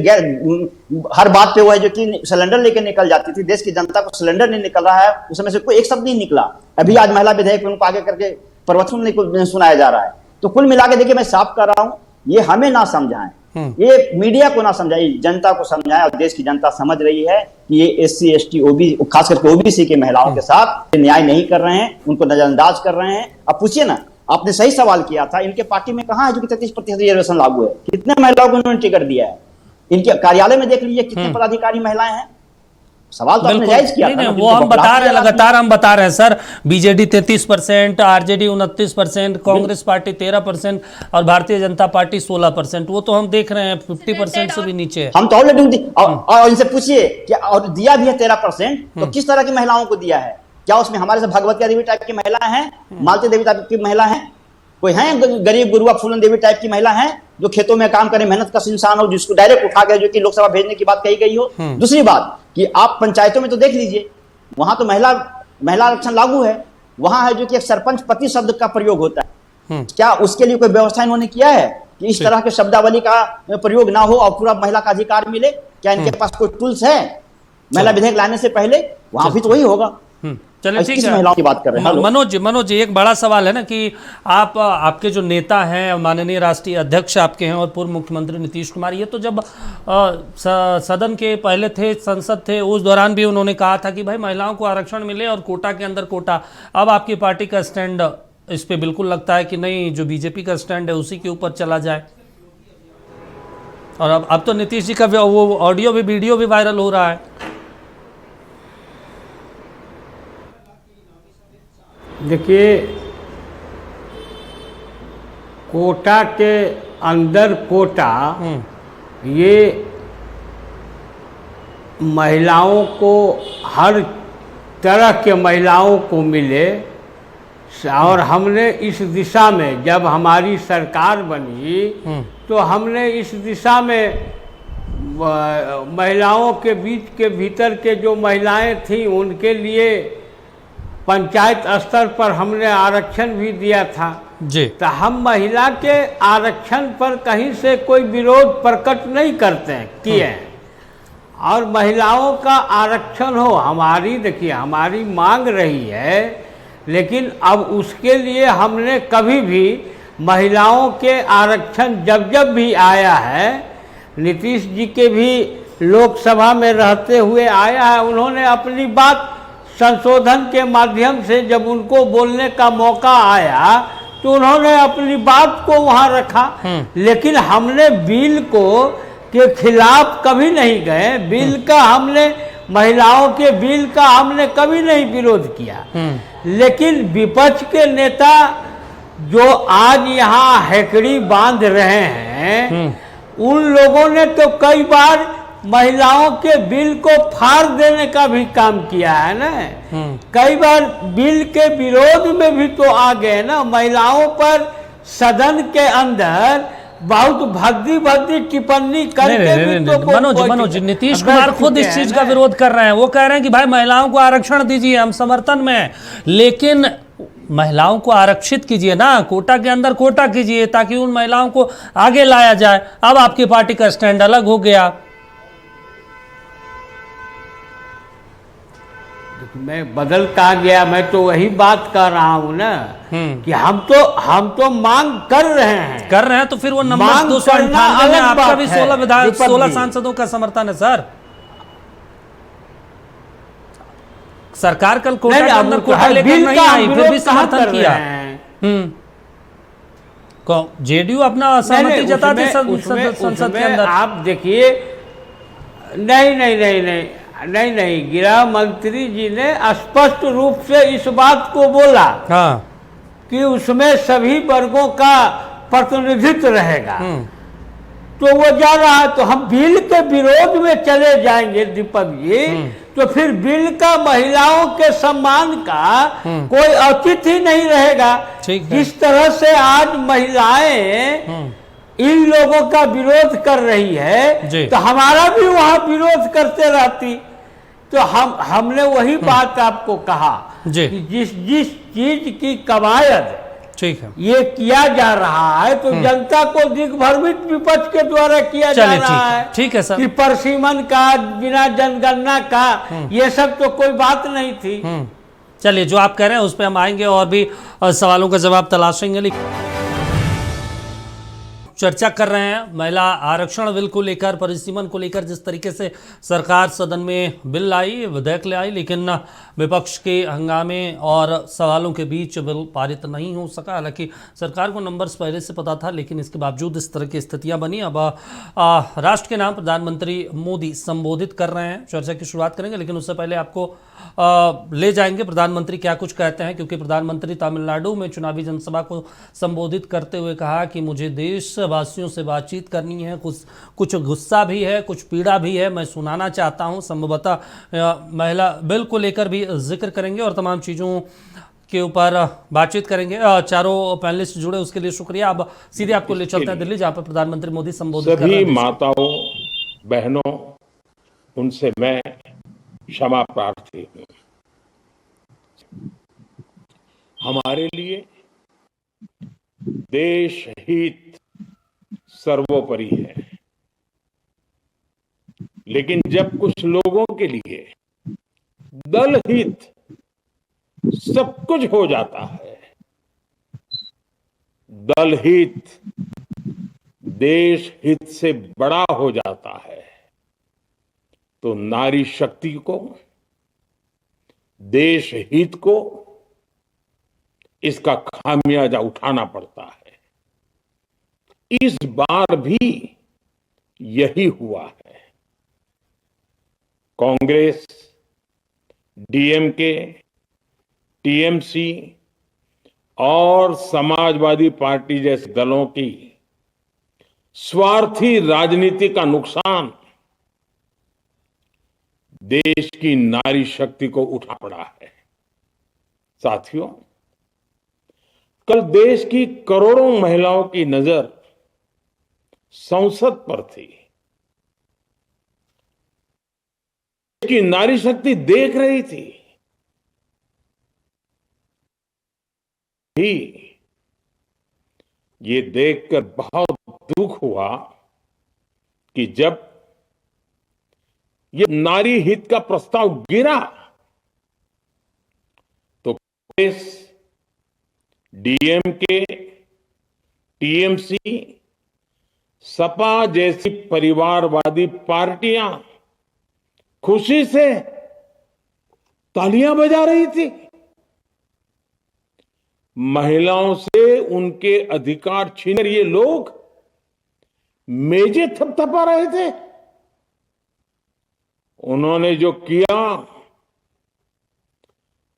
हर बात पे वो है जो कि सिलेंडर लेके निकल जाती थी, देश की जनता को सिलेंडर नहीं निकल रहा है, उसमें से कोई एक शब्द नहीं निकला। अभी आज महिला विधेयक उनको आगे करके प्रवचन सुनाया जा रहा है। तो कुल मिला के देखिए, मैं साफ कर रहा हूं, ये हमें ना समझाएं, ये मीडिया को ना समझाई, जनता को समझाए, और देश की जनता समझ रही है कि ये SC ST OBC खास करके OBC के महिलाओं के साथ न्याय नहीं कर रहे हैं, उनको नजरअंदाज कर रहे हैं। अब पूछिए ना, आपने सही सवाल किया था, इनके पार्टी में कहाँ है जो कि 33% रिजर्वेशन लागू है? कितने महिलाओं को उन्होंने टिकट दिया है? इनके कार्यालय में देख लीजिए कितने पदाधिकारी महिलाएं हैं। सवाल तो आपने जायज किया था, वो हम बता रहे हैं, लगातार हम बता रहे हैं sir. BJD 33%, RJD 29%, Congress party 13% और भारतीय जनता पार्टी 16%। वो तो हम देख रहे हैं 50% से भी नीचे है। हम तो ऑलरेडी और इनसे पूछिए कि और दिया भी है 13%, तो किस तरह की महिलाओं को दिया है? क्या उसमें हमारे से भगवती देवी टाइप की महिला है, मालती देवी टाइप की महिला है, कोई है गरीब गुरुआ फूलन देवी टाइप की महिला है जो खेतों में काम करे, मेहनत का इंसान हो, जिसको डायरेक्ट उठा गया जो कि लोकसभा भेजने की बात कही गई हो? दूसरी बात कि आप पंचायतों में तो देख लीजिए, वहां तो महिला आरक्षण लागू है, वहां है जो कि एक सरपंच पति शब्द का प्रयोग होता है। क्या उसके लिए कोई व्यवस्था इन्होंने किया है कि इस तरह के शब्दावली का प्रयोग ना हो और पूरा महिला का अधिकार मिले? क्या इनके पास कोई टूल्स है महिला विधेयक लाने से? पहले वहां भी तो वही होगा। चलिए ठीक है, महिलाओं की बात कर रहे हैं। मनोज जी एक बड़ा सवाल है ना कि आपके जो नेता हैं, माननीय राष्ट्रीय अध्यक्ष आपके हैं और पूर्व मुख्यमंत्री नीतीश कुमार, ये तो जब सदन के पहले थे, संसद थे, उस दौरान भी उन्होंने कहा था कि भाई महिलाओं को आरक्षण मिले और कोटा के अंदर कोटा। अब आपकी पार्टी का स्टैंड इस पे बिल्कुल लगता है कि नहीं, जो बीजेपी का स्टैंड है उसी के ऊपर चला जाए। और अब तो नीतीश जी का वो ऑडियो भी, वीडियो भी वायरल हो रहा है। देखिए, कोटा के अंदर कोटा, ये महिलाओं को, हर तरह के महिलाओं को मिले। और हमने इस दिशा में, जब हमारी सरकार बनी तो हमने इस दिशा में महिलाओं के बीच के भीतर के जो महिलाएं थीं उनके लिए पंचायत स्तर पर हमने आरक्षण भी दिया था जी। तो हम महिला के आरक्षण पर कहीं से कोई विरोध प्रकट नहीं करते हैं, किए हैं। और महिलाओं का आरक्षण हो, हमारी, देखिए हमारी मांग रही है, लेकिन अब उसके लिए हमने कभी भी महिलाओं के आरक्षण जब जब भी आया है, नीतीश जी के भी लोकसभा में रहते हुए आया है, उन्होंने अपनी बात संशोधन के माध्यम से जब उनको बोलने का मौका आया तो उन्होंने अपनी बात को वहां रखा। लेकिन हमने बिल को के खिलाफ कभी नहीं गए। बिल का हमने, महिलाओं के बिल का हमने कभी नहीं विरोध किया। लेकिन विपक्ष के नेता जो आज यहाँ हैकड़ी बांध रहे हैं, उन लोगों ने तो कई बार महिलाओं के बिल को फाड़ देने का भी काम किया है ना। कई बार बिल के विरोध में भी तो आ गए ना। महिलाओं पर सदन के अंदर बहुत भद्दी टिप्पणी करके भी तो मनोज नीतीश कुमार खुद इस चीज का विरोध कर रहे हैं। वो कह रहे हैं कि भाई महिलाओं को आरक्षण दीजिए, हम समर्थन में हैं, लेकिन महिलाओं को आरक्षित कीजिए ना, कोटा के अंदर कोटा कीजिए ताकि उन महिलाओं को आगे लाया जाए। अब आपकी पार्टी का स्टैंड अलग हो गया। मैं बदल कहा गया, मैं तो वही बात कर रहा हूँ ना कि हम तो मांग कर रहे हैं। तो फिर वो नंबर 298 में आपका भी 16 सांसदों का समर्थन है सर। सरकार कल कोटा के अंदर कोटा लेकर नहीं आई, फिर भी समर्थन किया। जेडीयू अपना असहमति जताती संसद के अंदर। आप देखिए, नहीं, गृह मंत्री जी ने स्पष्ट रूप से इस बात को बोला कि उसमें सभी वर्गों का प्रतिनिधित्व रहेगा। तो वो जा रहा है, तो हम बिल के विरोध में चले जाएंगे दीपक जी, तो फिर बिल का महिलाओं के सम्मान का कोई औचित्य ही नहीं रहेगा। जिस तरह से आज महिलाएं इन लोगों का विरोध कर रही है, तो हमारा भी वहां विरोध करते रहती। तो हमने वही बात आपको कहा कि जिस चीज की कवायद ठीक है ये किया जा रहा है, तो जनता को दिग्भ्रमित विपक्ष के द्वारा किया जा रहा है। ठीक है सर, कि परसीमन का, बिना जनगणना का, ये सब तो कोई बात नहीं थी। चलिए, जो आप कह रहे हैं उस पर हम आएंगे और भी सवालों का जवाब तलाशेंगे। चर्चा कर रहे हैं महिला आरक्षण बिल को लेकर, परिसीमन को लेकर। जिस तरीके से सरकार सदन में बिल लाई, विधेयक ले आई, लेकिन विपक्ष के हंगामे और सवालों के बीच बिल पारित नहीं हो सका। हालांकि सरकार को नंबर्स पहले से पता था, लेकिन इसके बावजूद इस तरह की स्थितियां बनी। अब राष्ट्र के नाम प्रधानमंत्री मोदी संबोधित कर रहे हैं। चर्चा की शुरुआत करेंगे, लेकिन उससे पहले आपको ले जाएंगे प्रधानमंत्री क्या कुछ कहते हैं, क्योंकि प्रधानमंत्री तमिलनाडु में चुनावी जनसभा को संबोधित करते हुए कहा कि मुझे देशवासियों से बातचीत करनी है, कुछ गुस्सा भी है, कुछ पीड़ा भी है, मैं सुनाना चाहता हूं। संभवतः महिला बिल को लेकर भी जिक्र करेंगे और तमाम चीज़ों के ऊपर बातचीत करेंगे। चारों पैनलिस्ट जुड़े, उसके लिए शुक्रिया। अब सीधे आपको ले चलते हैं दिल्ली, जहाँ पर प्रधानमंत्री मोदी संबोधित कर रहे हैं। सभी माताओं बहनों, उनसे मैं क्षमा प्रार्थी हूं। हमारे लिए देश हित सर्वोपरि है, लेकिन जब कुछ लोगों के लिए दल हित सब कुछ हो जाता है, दल हित देश हित से बड़ा हो जाता है, तो नारी शक्ति को, देश हित को इसका खामियाजा उठाना पड़ता है। इस बार भी यही हुआ है। कांग्रेस, डीएमके, टीएमसी और समाजवादी पार्टी जैसे दलों की स्वार्थी राजनीति का नुकसान देश की नारी शक्ति को उठा पड़ा है। साथियों, कल देश की करोड़ों महिलाओं की नजर संसद पर थी। देश की नारी शक्ति देख रही थी। ही ये देखकर बहुत दुख हुआ कि जब ये नारी हित का प्रस्ताव गिरा तो कांग्रेस, डीएमके, टीएमसी, सपा जैसी परिवारवादी पार्टियां खुशी से तालियां बजा रही थी। महिलाओं से उनके अधिकार छीन ये लोग मेजें थपथपा रहे थे। उन्होंने जो किया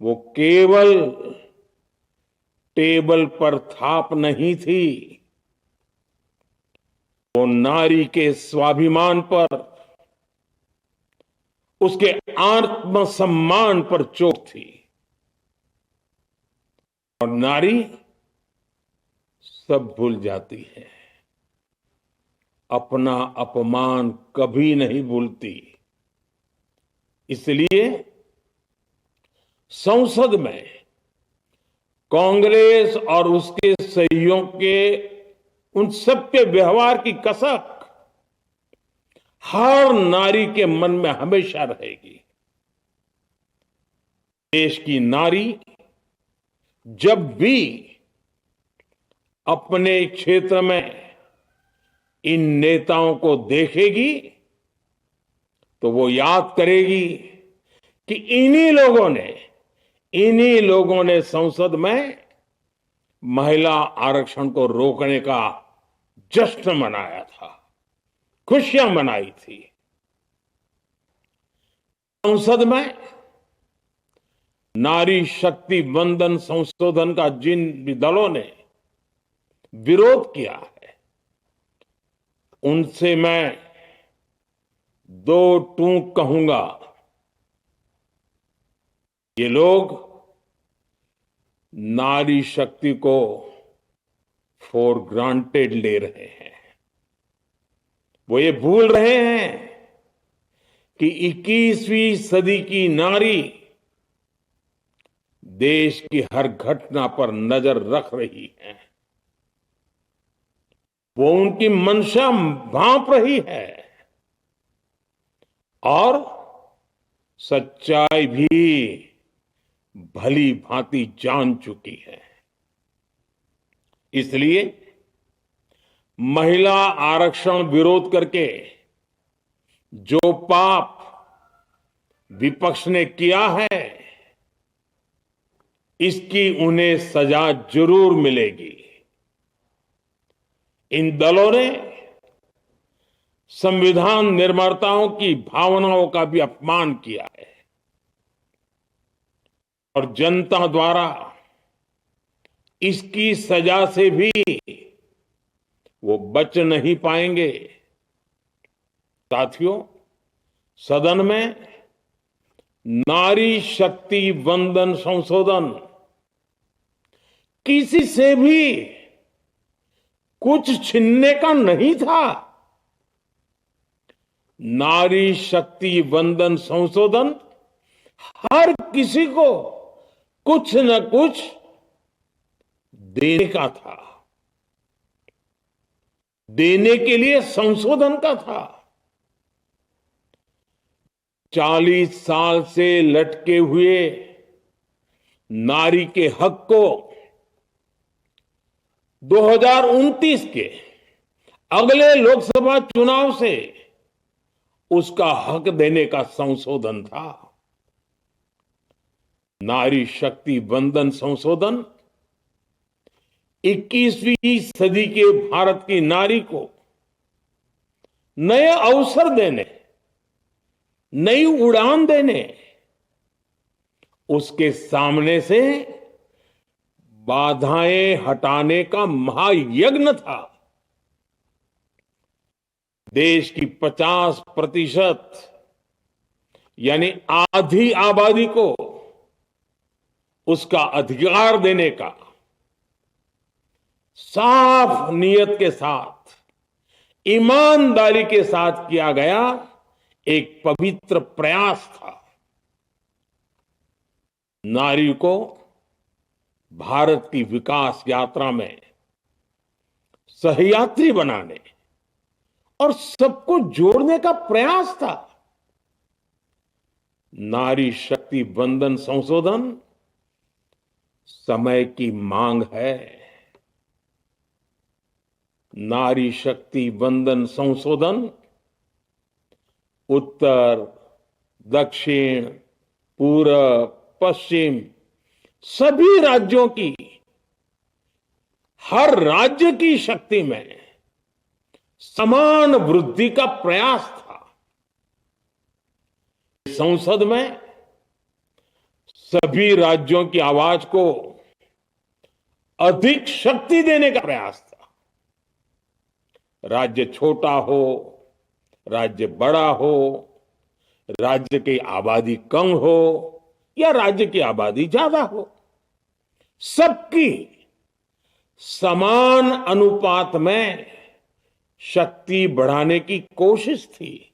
वो केवल टेबल पर थाप नहीं थी, वो नारी के स्वाभिमान पर, उसके आत्मसम्मान पर चोट थी। और नारी सब भूल जाती है, अपना अपमान कभी नहीं भूलती। इसलिए संसद में कांग्रेस और उसके सहयोगियों के उन सबके व्यवहार की कसक हर नारी के मन में हमेशा रहेगी। देश की नारी जब भी अपने क्षेत्र में इन नेताओं को देखेगी तो वो याद करेगी कि इन्हीं लोगों ने संसद में महिला आरक्षण को रोकने का जश्न मनाया था, खुशियां मनाई थी। संसद में नारी शक्ति वंदन संशोधन का जिन भी दलों ने विरोध किया है, उनसे मैं दो टूक कहूंगा। ये लोग नारी शक्ति को फॉर ग्रांटेड ले रहे हैं। वो ये भूल रहे हैं कि 21वीं सदी की नारी देश की हर घटना पर नजर रख रही है। वो उनकी मंशा भांप रही है और सच्चाई भी भली भांति जान चुकी है। इसलिए महिला आरक्षण विरोध करके जो पाप विपक्ष ने किया है, इसकी उन्हें सजा जरूर मिलेगी। इन दलों ने संविधान निर्माताओं की भावनाओं का भी अपमान किया है और जनता द्वारा इसकी सजा से भी वो बच नहीं पाएंगे। साथियों, सदन में नारी शक्ति वंदन संशोधन किसी से भी कुछ छीनने का नहीं था। नारी शक्ति वंदन संशोधन हर किसी को कुछ न कुछ देने का था, देने के लिए संशोधन का था। 40 साल से लटके हुए नारी के हक को 2029 के अगले लोकसभा चुनाव से उसका हक देने का संशोधन था। नारी शक्ति वंदन संशोधन 21वीं सदी के भारत की नारी को नए अवसर देने, नई उड़ान देने, उसके सामने से बाधाएं हटाने का महायज्ञ था। देश की 50% यानी आधी आबादी को उसका अधिकार देने का साफ नियत के साथ, ईमानदारी के साथ किया गया एक पवित्र प्रयास था। नारी को भारत की विकास यात्रा में सहयात्री बनाने और सबको जोड़ने का प्रयास था। नारी शक्ति वंदन संशोधन समय की मांग है। नारी शक्ति वंदन संशोधन उत्तर, दक्षिण, पूर्व, पश्चिम सभी राज्यों की, हर राज्य की शक्ति में समान वृद्धि का प्रयास था। संसद में सभी राज्यों की आवाज को अधिक शक्ति देने का प्रयास था। राज्य छोटा हो, राज्य बड़ा हो, राज्य की आबादी कम हो या राज्य की आबादी ज्यादा हो, सबकी समान अनुपात में शक्ति बढ़ाने की कोशिश थी।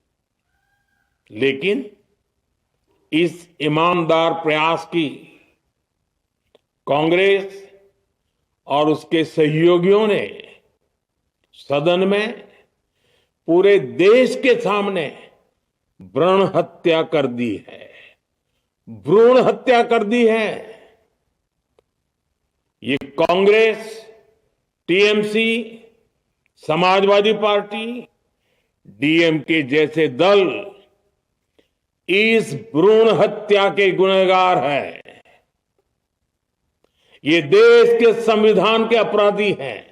लेकिन इस ईमानदार प्रयास की कांग्रेस और उसके सहयोगियों ने सदन में पूरे देश के सामने भ्रूण हत्या कर दी है। भ्रूण हत्या कर दी है। ये Congress, TMC, Samajwadi party, DMK जैसे दल इस भ्रूण हत्या के गुनहगार हैं। ये देश के संविधान के अपराधी हैं।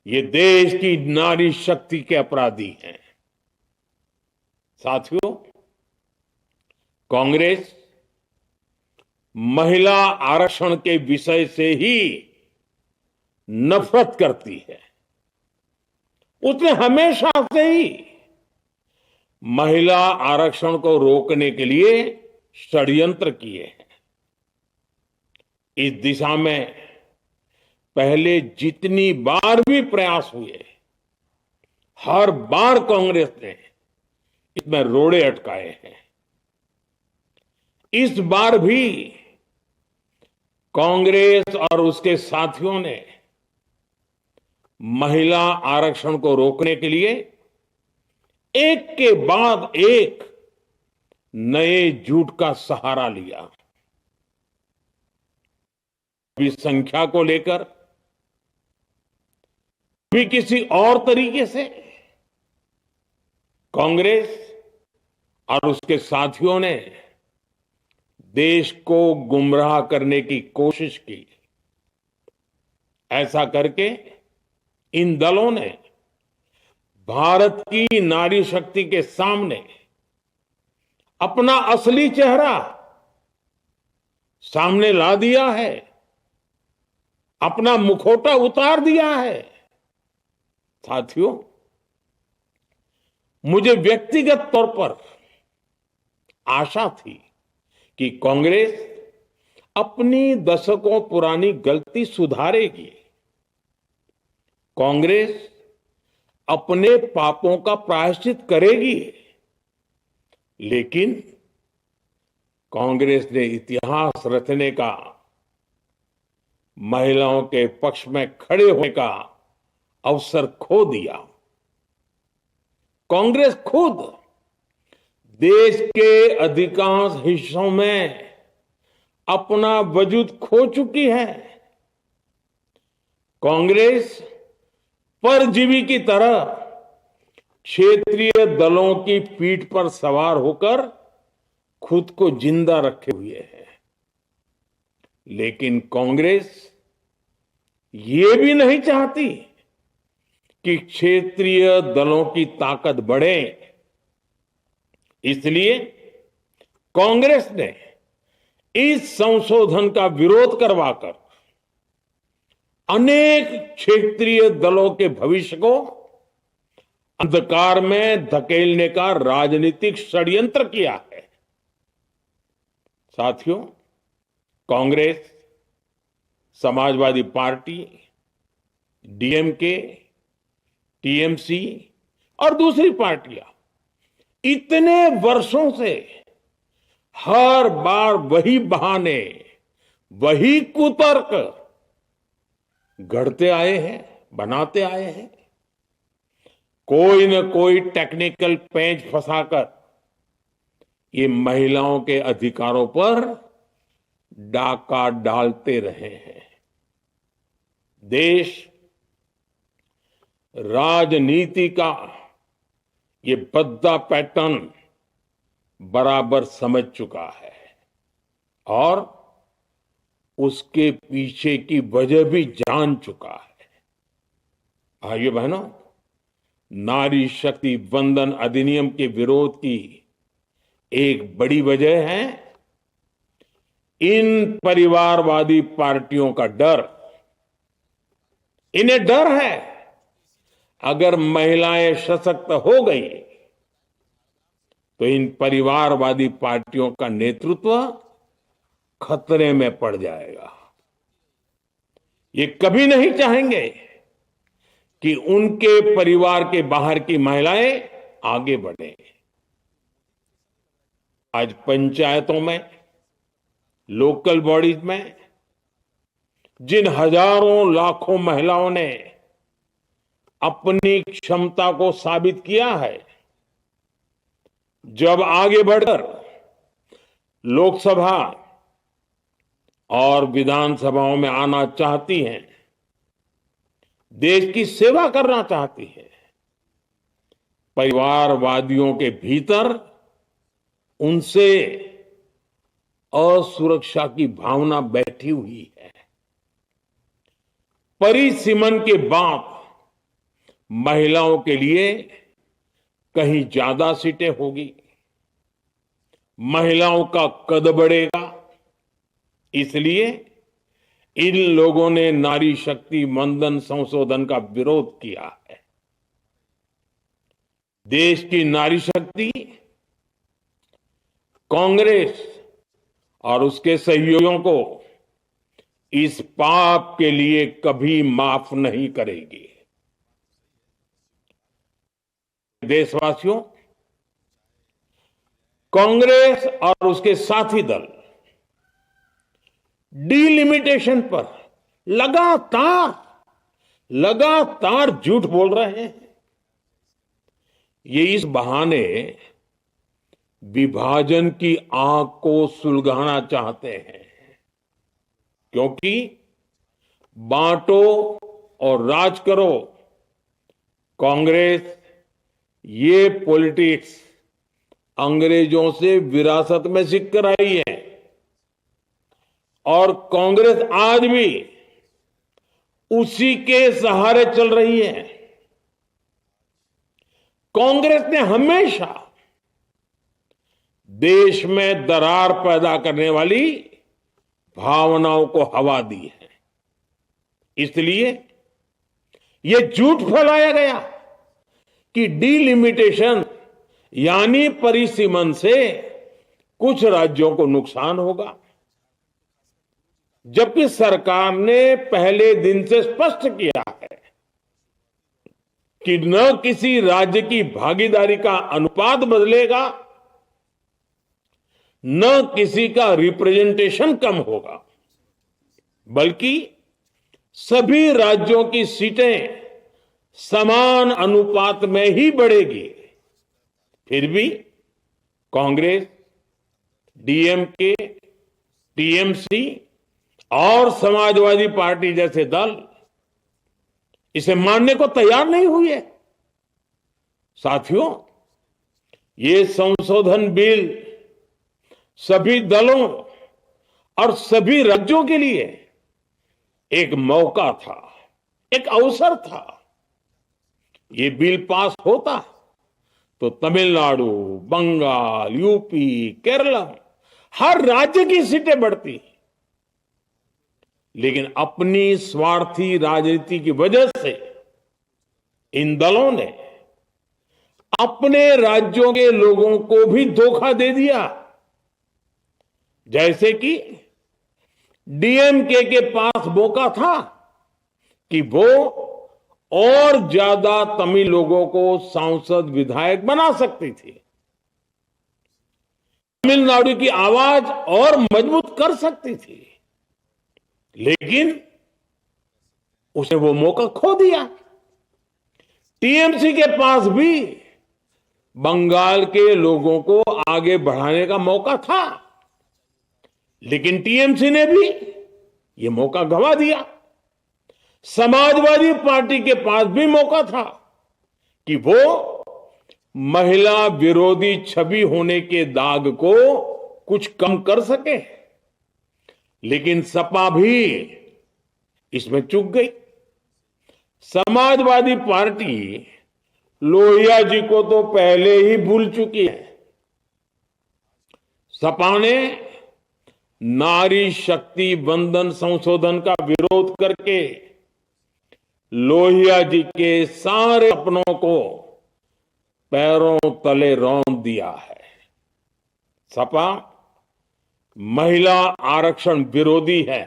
ये देश की नारी शक्ति के अपराधी हैं। साथियों, कांग्रेस महिला आरक्षण के विषय से ही नफरत करती है। उसने हमेशा से ही महिला आरक्षण को रोकने के लिए षड्यंत्र किए हैं। इस दिशा में पहले जितनी बार भी प्रयास हुए, हर बार कांग्रेस ने इसमें रोड़े अटकाए हैं। इस बार भी कांग्रेस और उसके साथियों ने महिला आरक्षण को रोकने के लिए एक के बाद एक नए झूठ का सहारा लिया। इस संख्या को लेकर भी किसी और तरीके से कांग्रेस और उसके साथियों ने देश को गुमराह करने की कोशिश की। ऐसा करके इन दलों ने भारत की नारी शक्ति के सामने अपना असली चेहरा सामने ला दिया है, अपना मुखौटा उतार दिया है। साथियों, मुझे व्यक्तिगत तौर पर आशा थी कि कांग्रेस अपनी दशकों पुरानी गलती सुधारेगी। कांग्रेस अपने पापों का प्रायश्चित करेगी। लेकिन कांग्रेस ने इतिहास रचने का, महिलाओं के पक्ष में खड़े होने का अवसर खो दिया। कांग्रेस खुद देश के अधिकांश हिस्सों में अपना वजूद खो चुकी है। कांग्रेस परजीवी की तरह क्षेत्रीय दलों की पीठ पर सवार होकर खुद को जिंदा रखे हुए है। लेकिन कांग्रेस ये भी नहीं चाहती कि क्षेत्रीय दलों की ताकत बढ़े। इसलिए कांग्रेस ने इस संशोधन का विरोध करवाकर अनेक क्षेत्रीय दलों के भविष्य को अंधकार में धकेलने का राजनीतिक षड्यंत्र किया है। साथियों, Congress, Samajwadi party, DMK, TMC और दूसरी पार्टियां इतने वर्षों से हर बार वही बहाने, वही कुतर्क गढ़ते आए हैं, बनाते आए हैं। कोई न कोई टेक्निकल पेंच फंसाकर ये महिलाओं के अधिकारों पर डाका डालते रहे हैं। देश राजनीति का ये भद्दा पैटर्न बराबर समझ चुका है और उसके पीछे की वजह भी जान चुका है। भाइयों बहनों, नारी शक्ति वंदन अधिनियम के विरोध की एक बड़ी वजह है इन परिवारवादी पार्टियों का डर। इन्हें डर है अगर महिलाएं सशक्त हो गई तो इन परिवारवादी पार्टियों का नेतृत्व खतरे में पड़ जाएगा। ये कभी नहीं चाहेंगे कि उनके परिवार के बाहर की महिलाएं आगे बढ़े। आज पंचायतों में, लोकल बॉडीज में जिन हजारों लाखों महिलाओं ने अपनी क्षमता को साबित किया है, जब आगे बढ़कर लोकसभा और विधानसभाओं में आना चाहती हैं, देश की सेवा करना चाहती है, परिवारवादियों के भीतर उनसे असुरक्षा की भावना बैठी हुई है। परिसीमन के बाद महिलाओं के लिए कहीं ज्यादा सीटें होगी, महिलाओं का कद बढ़ेगा। इसलिए इन लोगों ने नारी शक्ति वंदन संशोधन का विरोध किया है। देश की नारी शक्ति कांग्रेस और उसके सहयोगियों को इस पाप के लिए कभी माफ नहीं करेगी। देशवासियों, कांग्रेस और उसके साथी दल डिलिमिटेशन पर लगातार झूठ बोल रहे हैं। ये इस बहाने विभाजन की आग को सुलगाना चाहते हैं, क्योंकि बांटो और राज करो कांग्रेस ये पॉलिटिक्स अंग्रेजों से विरासत में सीख कर आई है और कांग्रेस आज भी उसी के सहारे चल रही है। कांग्रेस ने हमेशा देश में दरार पैदा करने वाली भावनाओं को हवा दी है। इसलिए यह झूठ फैलाया गया कि डीलिमिटेशन यानी परिसीमन से कुछ राज्यों को नुकसान होगा, जबकि सरकार ने पहले दिन से स्पष्ट किया है कि न किसी राज्य की भागीदारी का अनुपात बदलेगा, न किसी का रिप्रेजेंटेशन कम होगा, बल्कि सभी राज्यों की सीटें समान अनुपात में ही बढ़ेगी। फिर भी कांग्रेस, डीएमके, टीएमसी और समाजवादी पार्टी जैसे दल इसे मानने को तैयार नहीं हुए। साथियों, ये संशोधन बिल सभी दलों और सभी राज्यों के लिए एक मौका था, एक अवसर था। ये बिल पास होता तो तमिलनाडु, बंगाल, यूपी, केरला हर राज्य की सीटें बढ़ती, लेकिन अपनी स्वार्थी राजनीति की वजह से इन दलों ने अपने राज्यों के लोगों को भी धोखा दे दिया। जैसे कि डीएमके के पास मौका था कि वो और ज्यादा तमिल लोगों को सांसद विधायक बना सकती थी, तमिलनाडु की आवाज और मजबूत कर सकती थी, लेकिन उसने वो मौका खो दिया। टीएमसी के पास भी बंगाल के लोगों को आगे बढ़ाने का मौका था, लेकिन टीएमसी ने भी ये मौका गंवा दिया। समाजवादी पार्टी के पास भी मौका था कि वो महिला विरोधी छवि होने के दाग को कुछ कम कर सके, लेकिन सपा भी इसमें चूक गई। समाजवादी पार्टी लोहिया जी को तो पहले ही भूल चुकी है। सपा ने नारी शक्ति वंदन संशोधन का विरोध करके लोहिया जी के सारे सपनों को पैरों तले रौंद दिया है। सपा महिला आरक्षण विरोधी है।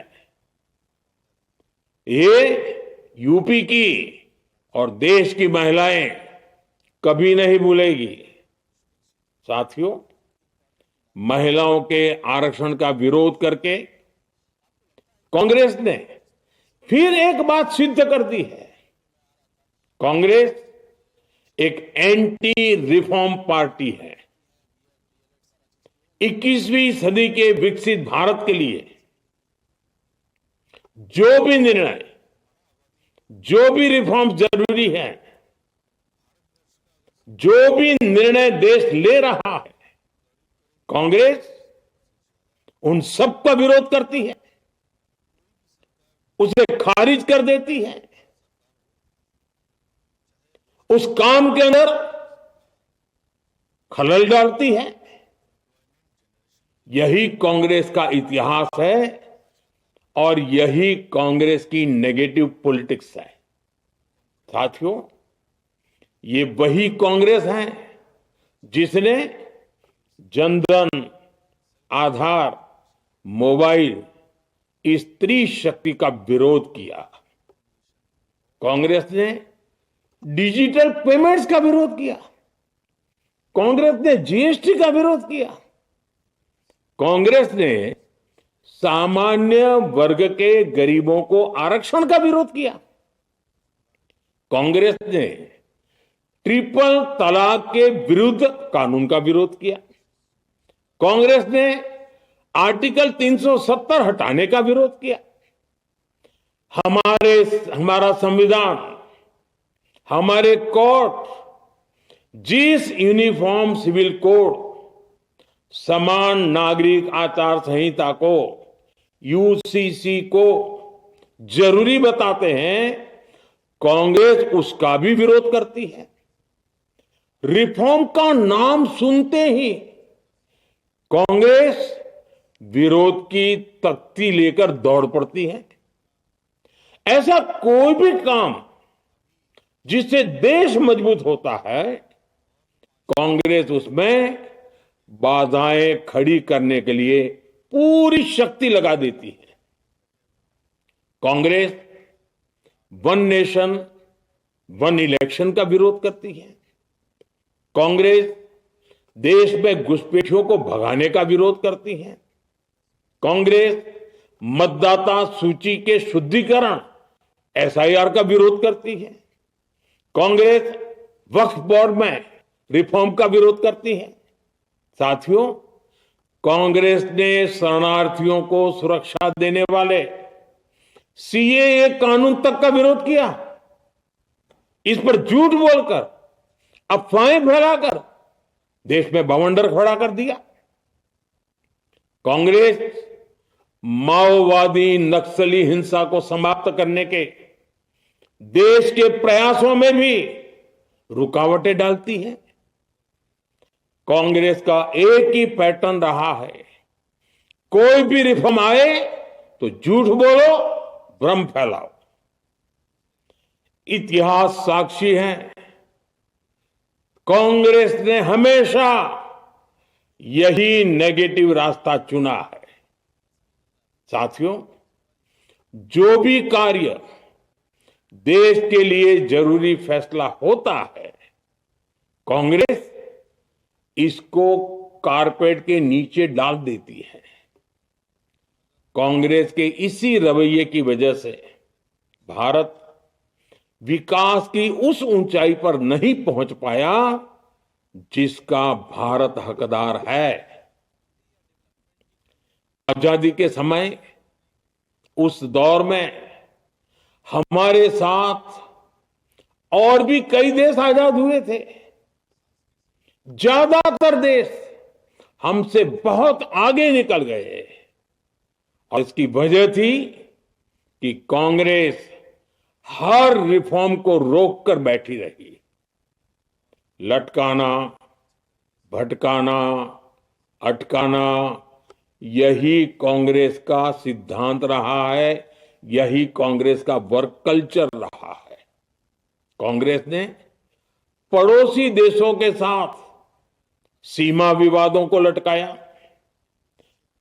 ये यूपी की और देश की महिलाएं कभी नहीं भूलेगी। साथियों, महिलाओं के आरक्षण का विरोध करके कांग्रेस ने फिर एक बात सिद्ध कर दी है। कांग्रेस एक एंटी रिफॉर्म पार्टी है। 21वीं सदी के विकसित भारत के लिए जो भी निर्णय, जो भी रिफॉर्म जरूरी है, जो भी निर्णय देश ले रहा है, कांग्रेस उन सब का विरोध करती है, उसे खारिज कर देती है, उस काम के अंदर खलल डालती है। यही कांग्रेस का इतिहास है और यही कांग्रेस की नेगेटिव पॉलिटिक्स है। साथियों, ये वही कांग्रेस है जिसने जनधन, आधार, मोबाइल, स्त्री शक्ति का विरोध किया। कांग्रेस ने डिजिटल पेमेंट्स का विरोध किया। कांग्रेस ने जीएसटी का विरोध किया। कांग्रेस ने सामान्य वर्ग के गरीबों को आरक्षण का विरोध किया। कांग्रेस ने ट्रिपल तलाक के विरुद्ध कानून का विरोध किया। कांग्रेस ने आर्टिकल 370 हटाने का विरोध किया। हमारा संविधान हमारे कोर्ट जिस यूनिफॉर्म सिविल कोड समान नागरिक आचार संहिता को यूसीसी को जरूरी बताते हैं, कांग्रेस उसका भी विरोध करती है। रिफॉर्म का नाम सुनते ही कांग्रेस विरोध की तख्ती लेकर दौड़ पड़ती है। ऐसा कोई भी काम जिससे देश मजबूत होता है, कांग्रेस उसमें बाधाएं खड़ी करने के लिए पूरी शक्ति लगा देती है। Congress one nation one election का विरोध करती है। कांग्रेस देश में घुसपैठियों को भगाने का विरोध करती है। कांग्रेस मतदाता सूची के शुद्धिकरण एसआईआर का विरोध करती है। कांग्रेस वक्फ बोर्ड में रिफॉर्म का विरोध करती है। साथियों, कांग्रेस ने शरणार्थियों को सुरक्षा देने वाले सीएए कानून तक का विरोध किया। इस पर झूठ बोलकर, अफवाहें फैलाकर देश में बवंडर खड़ा कर दिया। कांग्रेस माओवादी नक्सली हिंसा को समाप्त करने के देश के प्रयासों में भी रुकावटें डालती है। कांग्रेस का एक ही पैटर्न रहा है, कोई भी रिफॉर्म आए तो झूठ बोलो, भ्रम फैलाओ। इतिहास साक्षी है, कांग्रेस ने हमेशा यही नेगेटिव रास्ता चुना है। साथियों, जो भी कार्य देश के लिए जरूरी फैसला होता है, कांग्रेस इसको कारपेट के नीचे डाल देती है। कांग्रेस के इसी रवैये की वजह से भारत विकास की उस ऊंचाई पर नहीं पहुंच पाया जिसका भारत हकदार है। आजादी के समय उस दौर में हमारे साथ और भी कई देश आजाद हुए थे। ज्यादातर देश हमसे बहुत आगे निकल गए और इसकी वजह थी कि कांग्रेस हर रिफॉर्म को रोककर बैठी रही। लटकाना, भटकाना, अटकाना, यही कांग्रेस का सिद्धांत रहा है, यही कांग्रेस का वर्क कल्चर रहा है। कांग्रेस ने पड़ोसी देशों के साथ सीमा विवादों को लटकाया।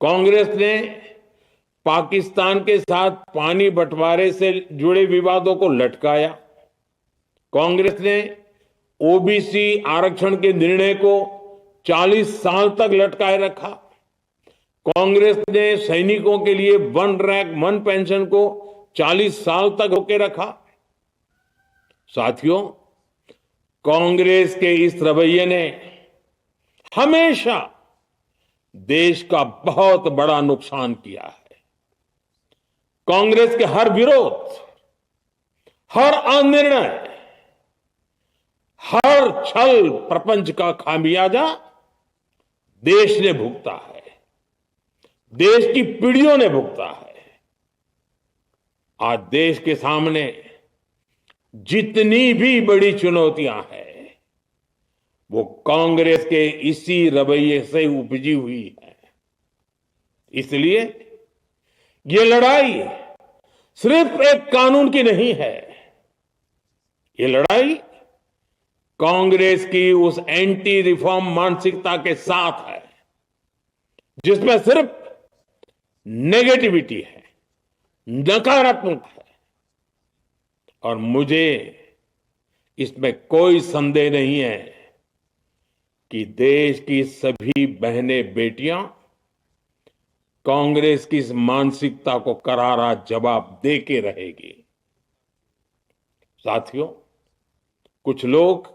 कांग्रेस ने पाकिस्तान के साथ पानी बंटवारे से जुड़े विवादों को लटकाया। कांग्रेस ने ओबीसी आरक्षण के निर्णय को 40 साल तक लटकाए रखा। कांग्रेस ने सैनिकों के लिए वन रैंक वन पेंशन को 40 साल तक रोके रखा। साथियों, कांग्रेस के इस रवैये ने हमेशा देश का बहुत बड़ा नुकसान किया है। कांग्रेस के हर विरोध, हर अनिर्णय, हर छल प्रपंच का खामियाजा देश ने भुगता है, देश की पीढ़ियों ने भुगता है। आज देश के सामने जितनी भी बड़ी चुनौतियां हैं, वो कांग्रेस के इसी रवैये से उपजी हुई है। इसलिए ये लड़ाई सिर्फ एक कानून की नहीं है, ये लड़ाई कांग्रेस की उस एंटी रिफॉर्म मानसिकता के साथ है जिसमें सिर्फ नेगेटिविटी है, नकारात्मक है। और मुझे इसमें कोई संदेह नहीं है कि देश की सभी बहनें बेटियां कांग्रेस की इस मानसिकता को करारा जवाब दे के रहेगी। साथियों, कुछ लोग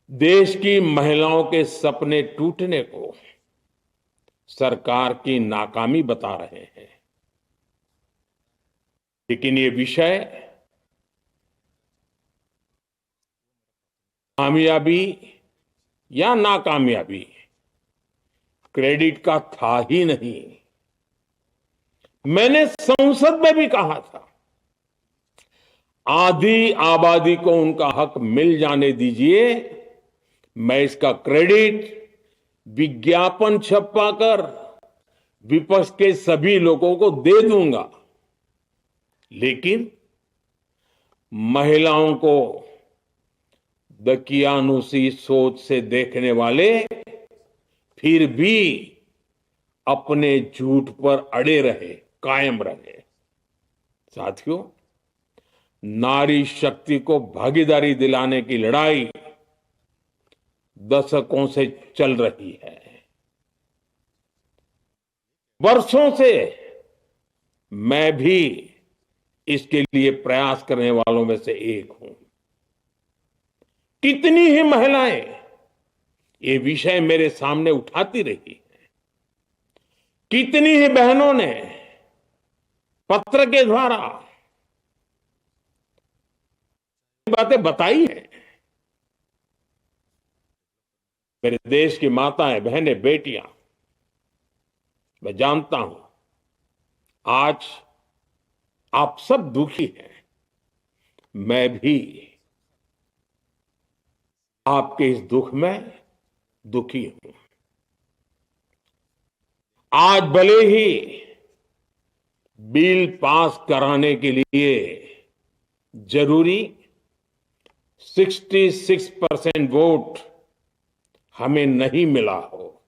देश की महिलाओं के सपने टूटने को सरकार की नाकामी बता रहे हैं, लेकिन ये विषय कामयाबी या नाकामयाबी क्रेडिट का था ही नहीं। मैंने संसद में भी कहा था, आधी आबादी को उनका हक मिल जाने दीजिए, मैं इसका क्रेडिट विज्ञापन छपवाकर विपक्ष के सभी लोगों को दे दूंगा। लेकिन महिलाओं को दकियानुसी सोच से देखने वाले फिर भी अपने झूठ पर अड़े रहे, कायम रहे। साथियों, नारी शक्ति को भागीदारी दिलाने की लड़ाई दशकों से चल रही है। वर्षों से मैं भी इसके लिए प्रयास करने वालों में से एक हूं। कितनी ही महिलाएं ये विषय मेरे सामने उठाती रही हैं। कितनी ही बहनों ने पत्र के द्वारा बातें बताई हैं। मेरे देश की माताएं, बहनें, बेटियां, मैं जानता हूं आज आप सब दुखी हैं। मैं भी आपके इस दुख में दुखी हूं। आज भले ही बिल पास कराने के लिए जरूरी 66% वोट हमें नहीं मिला हो,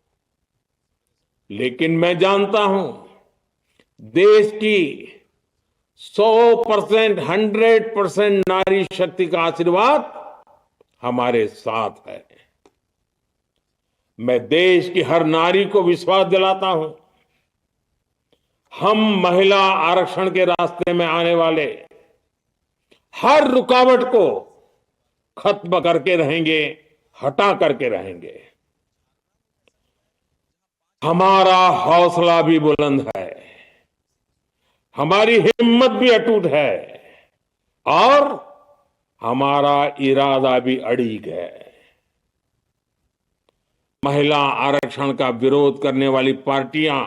लेकिन मैं जानता हूं देश की 100%, 100% नारी शक्ति का आशीर्वाद हमारे साथ है। मैं देश की हर नारी को विश्वास दिलाता हूं, हम महिला आरक्षण के रास्ते में आने वाले हर रुकावट को खत्म करके रहेंगे, हटा करके रहेंगे। हमारा हौसला भी बुलंद है, हमारी हिम्मत भी अटूट है और हमारा इरादा भी अड़िग है। महिला आरक्षण का विरोध करने वाली पार्टियां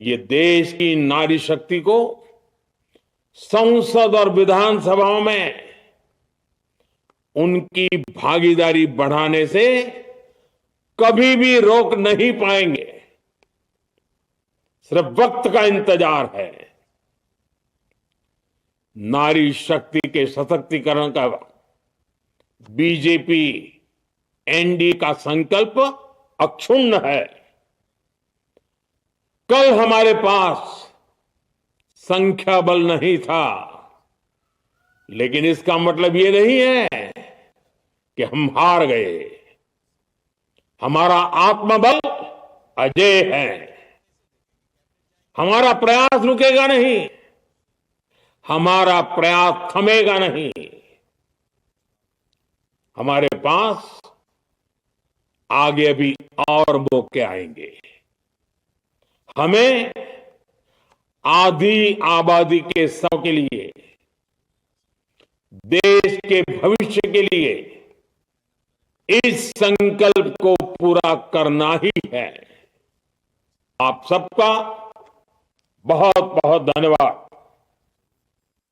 ये देश की नारी शक्ति को संसद और विधानसभाओं में उनकी भागीदारी बढ़ाने से कभी भी रोक नहीं पाएंगे। सिर्फ वक्त का इंतजार है। नारी शक्ति के सशक्तिकरण का बीजेपी एनडीए का संकल्प अक्षुण्ण है। कल हमारे पास संख्या बल नहीं था, लेकिन इसका मतलब ये नहीं है कि हम हार गए। हमारा आत्मबल अजेय है। हमारा प्रयास रुकेगा नहीं, हमारा प्रयास थमेगा नहीं। हमारे पास आगे भी और मौके आएंगे। हमें आधी आबादी के सब के लिए, देश के भविष्य के लिए इस संकल्प को पूरा करना ही है। आप सबका बहुत बहुत धन्यवाद।